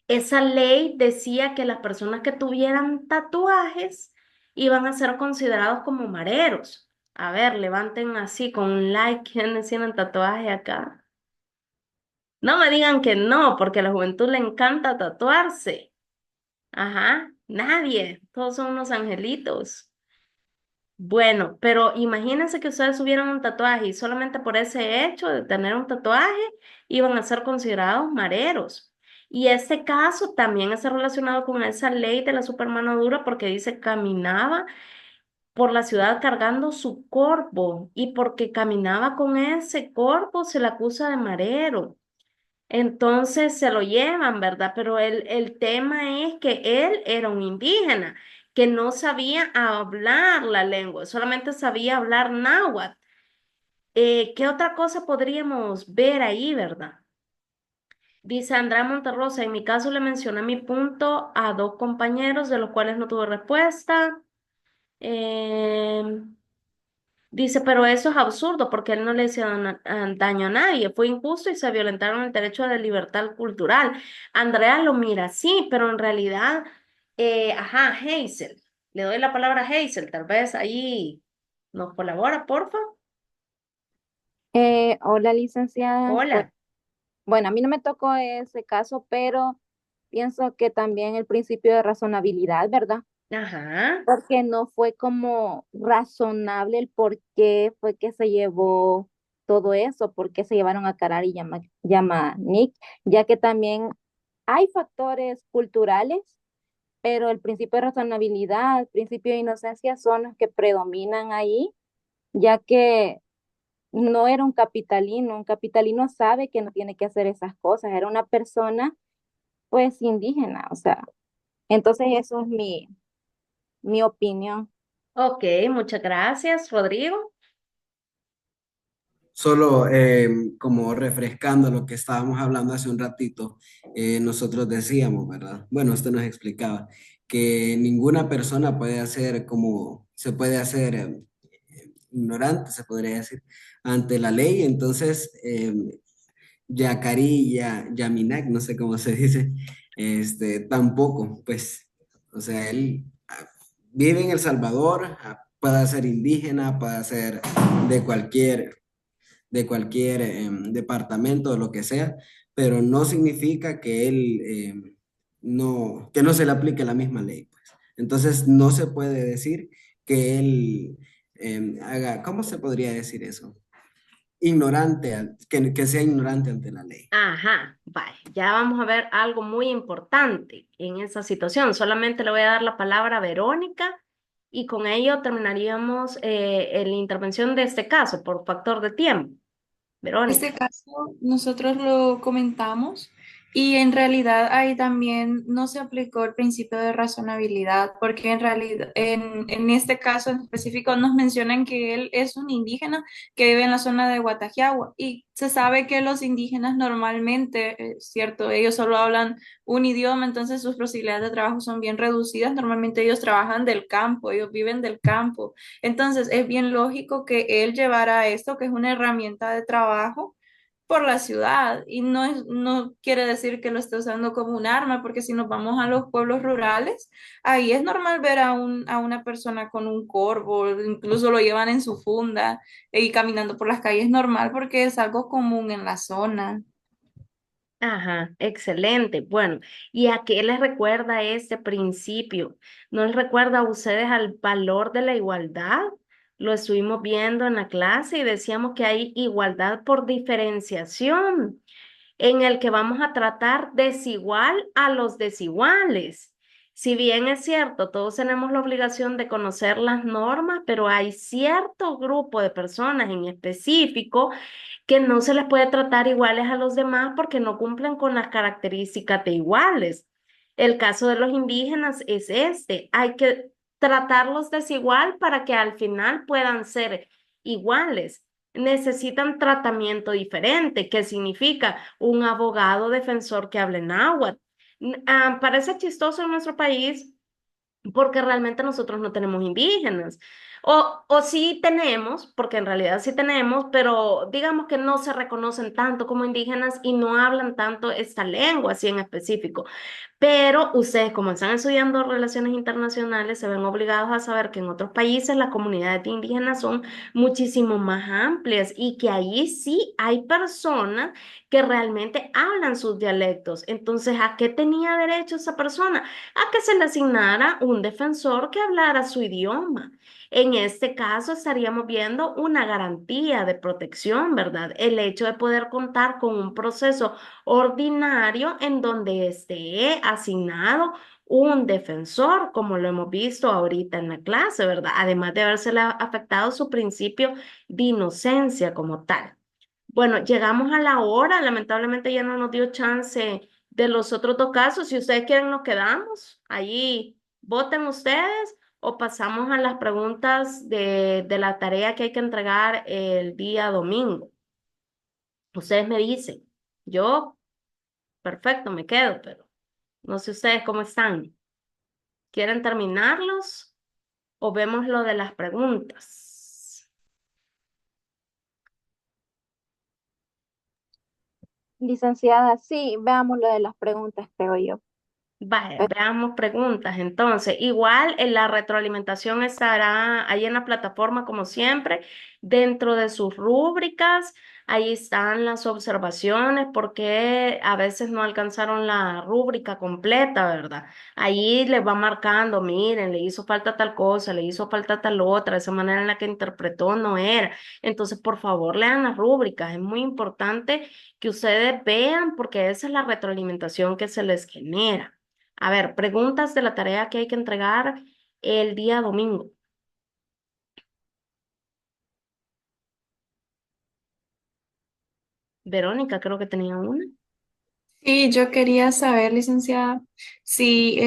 esa ley decía que las personas que tuvieran tatuajes iban a ser considerados como mareros. A ver, levanten así con un like quienes tienen tatuaje acá. No me digan que no, porque a la juventud le encanta tatuarse. Ajá, nadie, todos son unos angelitos. Bueno, pero imagínense que ustedes tuvieran un tatuaje y solamente por ese hecho de tener un tatuaje iban a ser considerados mareros. Y este caso también está relacionado con esa ley de la supermano dura porque dice caminaba por la ciudad cargando su corpo y porque caminaba con ese corpo se le acusa de marero. Entonces se lo llevan, ¿verdad? Pero el tema es que él era un indígena, que no sabía hablar la lengua, solamente sabía hablar náhuatl. ¿Qué otra cosa podríamos ver ahí, verdad? Dice Andrea Monterrosa, en mi caso le mencioné mi punto a dos compañeros, de los cuales no tuve respuesta. Em, Dice, pero eso es absurdo porque él no le hizo daño a nadie, fue injusto y se violentaron el derecho de libertad cultural. Andrea lo mira así, pero en realidad, ajá, Hazel, le doy la palabra a Hazel, tal vez ahí nos colabora, porfa. Hola, licenciada. Pues, Hola. bueno, a mí no me tocó ese caso, pero pienso que también el principio de razonabilidad, ¿verdad? Ajá. Porque no fue como razonable el por qué fue que se llevó todo eso, por qué se llevaron a Carar y Nick, ya que también hay factores culturales, pero el principio de razonabilidad, el principio de inocencia son los que predominan ahí, ya que no era un capitalino sabe que no tiene que hacer esas cosas, era una persona pues indígena, o sea, entonces eso es mi opinión. Ok, muchas gracias, Rodrigo. Solo como refrescando lo que estábamos hablando hace un ratito, nosotros decíamos, ¿verdad? Bueno, usted nos explicaba que ninguna persona puede hacer como, se puede hacer ignorante, se podría decir, ante la ley. Entonces, Yacari, Yaminak, no sé cómo se dice, tampoco, pues, o sea, él vive en El Salvador, puede ser indígena, puede ser de cualquier departamento o lo que sea, pero no significa que él que no se le aplique la misma ley, pues. Entonces no se puede decir que él haga, ¿cómo se podría decir eso? Ignorante, que sea ignorante ante la ley. Ajá, vale, ya vamos a ver algo muy importante en esa situación. Solamente le voy a dar la palabra a Verónica y con ello terminaríamos la intervención de este caso por factor de tiempo. Este Verónica. caso nosotros lo comentamos y en realidad ahí también no se aplicó el principio de razonabilidad porque en realidad en este caso en específico nos mencionan que él es un indígena que vive en la zona de Guatajiagua y se sabe que los indígenas normalmente, es cierto, ellos solo hablan un idioma, entonces sus posibilidades de trabajo son bien reducidas. Normalmente ellos trabajan del campo, ellos viven del campo. Entonces, es bien lógico que él llevara esto, que es una herramienta de trabajo, por la ciudad. Y no quiere decir que lo esté usando como un arma, porque si nos vamos a los pueblos rurales, ahí es normal ver a una persona con un corvo, incluso lo llevan en su funda y caminando por las calles normal, porque es algo común en la zona. Ajá, excelente. Bueno, ¿y a qué les recuerda este principio? ¿No les recuerda a ustedes al valor de la igualdad? Lo estuvimos viendo en la clase y decíamos que hay igualdad por diferenciación, en el que vamos a tratar desigual a los desiguales. Si bien es cierto, todos tenemos la obligación de conocer las normas, pero hay cierto grupo de personas en específico que no se les puede tratar iguales a los demás porque no cumplen con las características de iguales. El caso de los indígenas es este. Hay que tratarlos desigual para que al final puedan ser iguales. Necesitan tratamiento diferente, que significa un abogado defensor que hable náhuatl. Parece chistoso en nuestro país porque realmente nosotros no tenemos indígenas. O sí tenemos, porque en realidad sí tenemos, pero digamos que no se reconocen tanto como indígenas y no hablan tanto esta lengua así en específico. Pero ustedes, como están estudiando relaciones internacionales, se ven obligados a saber que en otros países las comunidades indígenas son muchísimo más amplias y que allí sí hay personas que realmente hablan sus dialectos. Entonces, ¿a qué tenía derecho esa persona? A que se le asignara un defensor que hablara su idioma. En este caso estaríamos viendo una garantía de protección, ¿verdad? El hecho de poder contar con un proceso ordinario en donde esté asignado un defensor, como lo hemos visto ahorita en la clase, ¿verdad? Además de habérsele afectado su principio de inocencia como tal. Bueno, llegamos a la hora, lamentablemente ya no nos dio chance de los otros dos casos. Si ustedes quieren, nos quedamos. Allí voten ustedes o pasamos a las preguntas de la tarea que hay que entregar el día domingo. Ustedes me dicen, yo, perfecto, me quedo, pero no sé ustedes cómo están. ¿Quieren terminarlos o vemos lo de las preguntas? Licenciada, sí, veamos lo de las preguntas, creo yo. Vaya, veamos preguntas. Entonces, igual en la retroalimentación estará ahí en la plataforma como siempre, dentro de sus rúbricas, ahí están las observaciones, porque a veces no alcanzaron la rúbrica completa, ¿verdad? Ahí les va marcando, miren, le hizo falta tal cosa, le hizo falta tal otra, esa manera en la que interpretó no era. Entonces, por favor, lean las rúbricas, es muy importante que ustedes vean porque esa es la retroalimentación que se les genera. A ver, preguntas de la tarea que hay que entregar el día domingo. Verónica, creo que tenía una. Sí, yo quería saber, licenciada, si,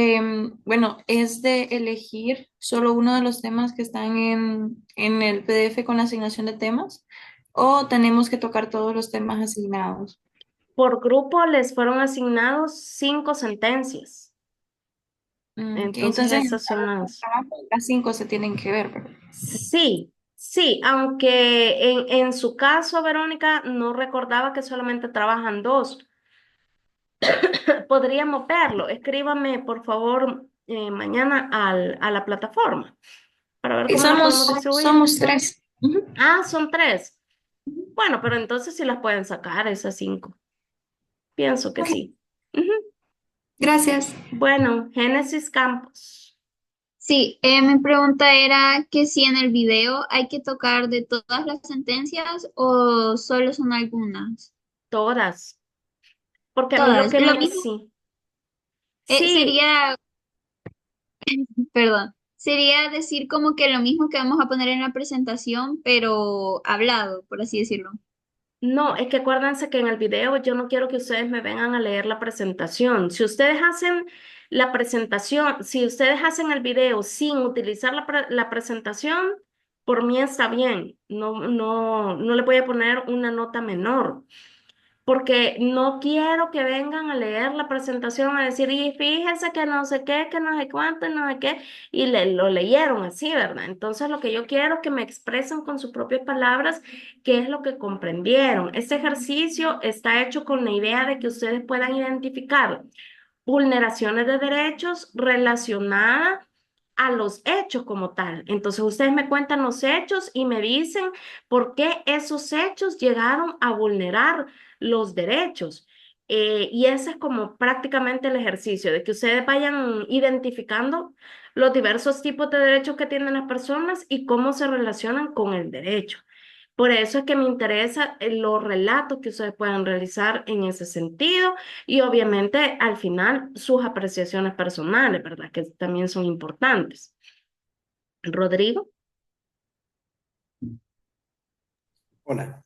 bueno, es de elegir solo uno de los temas que están en el PDF con la asignación de temas o tenemos que tocar todos los temas asignados. Por grupo les fueron asignados 5 sentencias. Ok, Entonces entonces, esas son las... las 5 se tienen que ver, ¿verdad? Sí, sí, aunque en su caso, Verónica, no recordaba que solamente trabajan 2. Podríamos verlo. Escríbame, por favor, mañana a la plataforma para ver Y cómo la podemos distribuir. somos 3. Ah, son 3. Bueno, pero entonces sí las pueden sacar esas 5. Pienso que Ok, sí. Ujú. gracias. Bueno, Génesis Campos. Sí, mi pregunta era que si en el video hay que tocar de todas las sentencias o solo son algunas. Todas. Porque a mí lo Todas. que Lo me... mismo Sí. Sí, sería, perdón, sería decir como que lo mismo que vamos a poner en la presentación, pero hablado, por así decirlo. no, es que acuérdense que en el video yo no quiero que ustedes me vengan a leer la presentación. Si ustedes hacen la presentación, si ustedes hacen el video sin utilizar la presentación, por mí está bien. No le voy a poner una nota menor. Porque no quiero que vengan a leer la presentación a decir, y fíjese que no sé qué, que no sé cuánto, y no sé qué, y lo leyeron así, ¿verdad? Entonces lo que yo quiero es que me expresen con sus propias palabras qué es lo que comprendieron. Este ejercicio está hecho con la idea de que ustedes puedan identificar vulneraciones de derechos relacionadas a los hechos como tal. Entonces ustedes me cuentan los hechos y me dicen por qué esos hechos llegaron a vulnerar los derechos. Y ese es como prácticamente el ejercicio, de que ustedes vayan identificando los diversos tipos de derechos que tienen las personas y cómo se relacionan con el derecho. Por eso es que me interesa los relatos que ustedes puedan realizar en ese sentido y obviamente al final sus apreciaciones personales, ¿verdad? Que también son importantes. Rodrigo. Hola.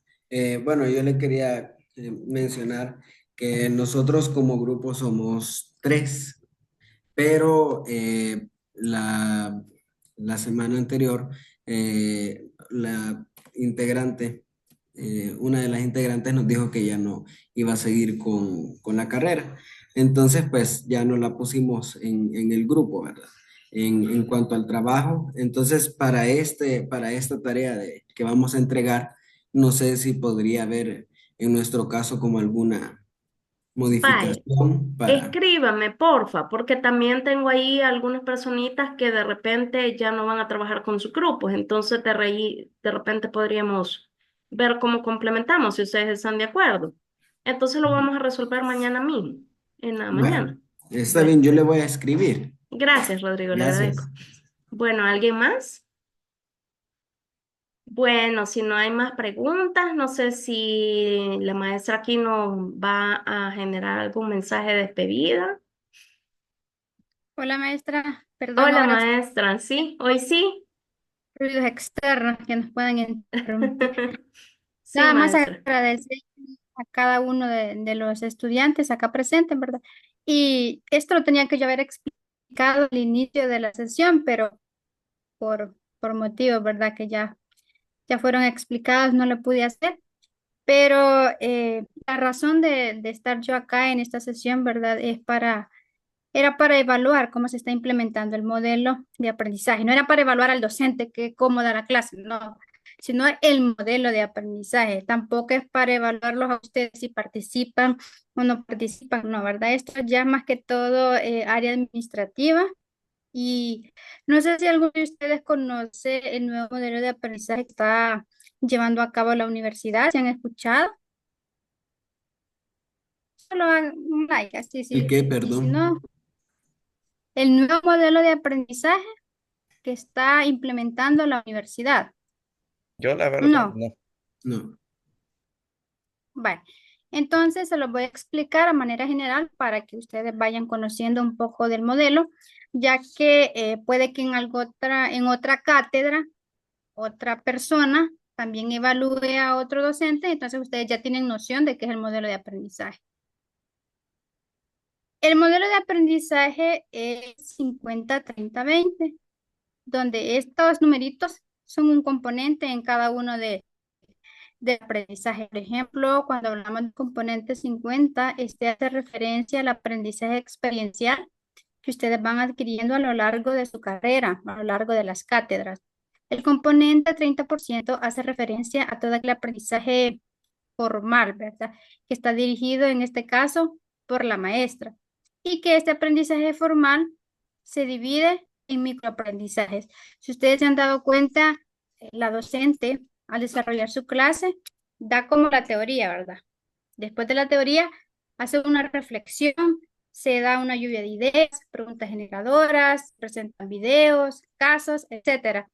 Bueno, yo le quería mencionar que nosotros como grupo somos tres, pero la semana anterior la integrante, una de las integrantes nos dijo que ya no iba a seguir con la carrera. Entonces, pues ya no la pusimos en el grupo, ¿verdad? En cuanto al trabajo, entonces para esta tarea que vamos a entregar, no sé si podría haber en nuestro caso como alguna Vaya, modificación para... escríbame, porfa, porque también tengo ahí algunas personitas que de repente ya no van a trabajar con sus grupos, entonces de repente podríamos ver cómo complementamos, si ustedes están de acuerdo. Entonces lo vamos a resolver mañana mismo, en la Bueno, mañana. está Bueno, bien, yo le voy a escribir. gracias, Rodrigo, le agradezco. Gracias. Bueno, ¿alguien más? Bueno, si no hay más preguntas, no sé si la maestra aquí nos va a generar algún mensaje de despedida. Hola maestra, perdón, Hola ahora sí, maestra, sí, hoy sí. ruidos externos que nos puedan interrumpir. Sí, Nada más maestra. agradecer a cada uno de los estudiantes acá presentes, ¿verdad? Y esto lo tenía que yo haber explicado al inicio de la sesión, pero por motivos, ¿verdad? Que ya fueron explicados, no lo pude hacer. Pero la razón de estar yo acá en esta sesión, ¿verdad? Era para evaluar cómo se está implementando el modelo de aprendizaje. No era para evaluar al docente que cómo da la clase, no, sino el modelo de aprendizaje. Tampoco es para evaluarlos a ustedes si participan o no participan, no, ¿verdad? Esto ya más que todo área administrativa. Y no sé si alguno de ustedes conoce el nuevo modelo de aprendizaje que está llevando a cabo la universidad. ¿Se han escuchado? Solo hagan un like, así, ¿El sí. qué, Y si perdón? no, el nuevo modelo de aprendizaje que está implementando la universidad. Yo la verdad, No, no. No. vale. Entonces se los voy a explicar a manera general para que ustedes vayan conociendo un poco del modelo, ya que puede que en otra cátedra, otra persona también evalúe a otro docente, entonces ustedes ya tienen noción de qué es el modelo de aprendizaje. El modelo de aprendizaje es 50-30-20, donde estos numeritos son un componente en cada uno de aprendizaje. Por ejemplo, cuando hablamos de componente 50, este hace referencia al aprendizaje experiencial que ustedes van adquiriendo a lo largo de su carrera, a lo largo de las cátedras. El componente 30% hace referencia a todo el aprendizaje formal, ¿verdad? Que está dirigido en este caso por la maestra. Y que este aprendizaje formal se divide en microaprendizajes. Si ustedes se han dado cuenta, la docente al desarrollar su clase da como la teoría, ¿verdad? Después de la teoría hace una reflexión, se da una lluvia de ideas, preguntas generadoras, presentan videos, casos, etcétera.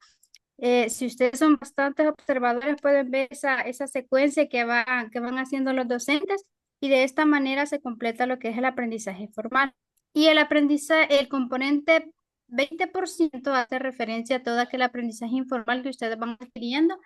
Si ustedes son bastantes observadores, pueden ver esa secuencia que van haciendo los docentes y de esta manera se completa lo que es el aprendizaje formal. Y el aprendizaje, el componente 20% hace referencia a todo aquel aprendizaje informal que ustedes van adquiriendo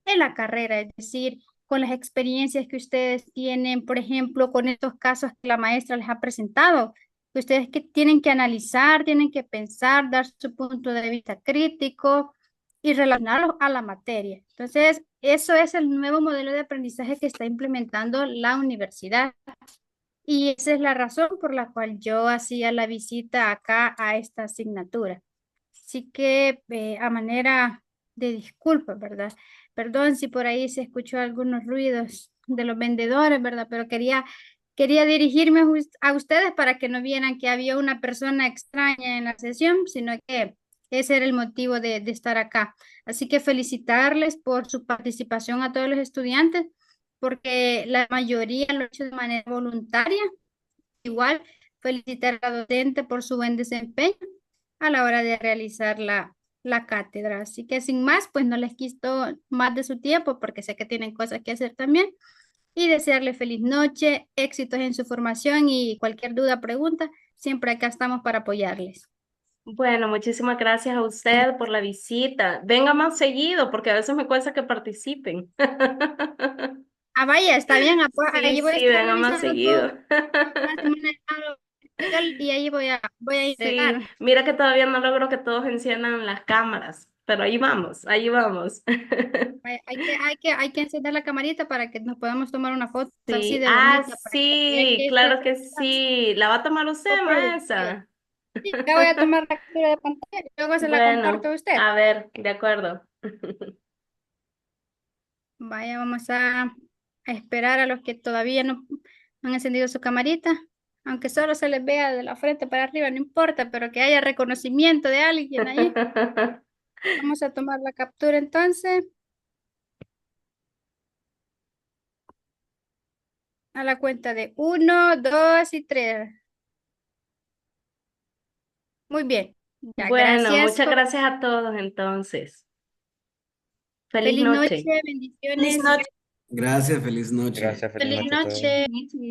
en la carrera, es decir, con las experiencias que ustedes tienen, por ejemplo, con estos casos que la maestra les ha presentado, que ustedes que tienen que analizar, tienen que pensar, dar su punto de vista crítico y relacionarlo a la materia. Entonces, eso es el nuevo modelo de aprendizaje que está implementando la universidad. Y esa es la razón por la cual yo hacía la visita acá a esta asignatura. Así que a manera de disculpa, ¿verdad? Perdón si por ahí se escuchó algunos ruidos de los vendedores, ¿verdad? Pero quería dirigirme a ustedes para que no vieran que había una persona extraña en la sesión, sino que ese era el motivo de estar acá. Así que felicitarles por su participación a todos los estudiantes, porque la mayoría lo ha hecho de manera voluntaria. Igual, felicitar a la docente por su buen desempeño a la hora de realizar la la cátedra. Así que sin más, pues no les quito más de su tiempo porque sé que tienen cosas que hacer también. Y desearles feliz noche, éxitos en su formación y cualquier duda o pregunta, siempre acá estamos para apoyarles. Bueno, muchísimas gracias a usted por la visita. Venga más seguido, porque a veces me cuesta que participen. Ah, vaya, está bien, Sí, ahí voy a sí, estar venga más revisando todo seguido. la semana y ahí voy a Sí, ingresar. mira que todavía no logro que todos enciendan las cámaras, pero ahí vamos, ahí vamos. Hay que encender la camarita para que nos podamos tomar una foto así Sí, de ah, bonita para que vean sí, que esto es claro que sí. ¿La va a tomar usted, coproducido. maestra? Sí, ya voy a tomar la captura de pantalla y luego se la comparto Bueno, a usted. a ver, de acuerdo. Vaya, vamos a esperar a los que todavía no han encendido su camarita. Aunque solo se les vea de la frente para arriba, no importa, pero que haya reconocimiento de alguien ahí. Vamos a tomar la captura entonces. A la cuenta de 1, 2 y 3. Muy bien. Ya, Bueno, gracias. muchas gracias a todos entonces. Feliz Feliz noche, noche. Feliz bendiciones. noche. Gracias, feliz noche. Gracias, feliz Feliz noche a todos. noche.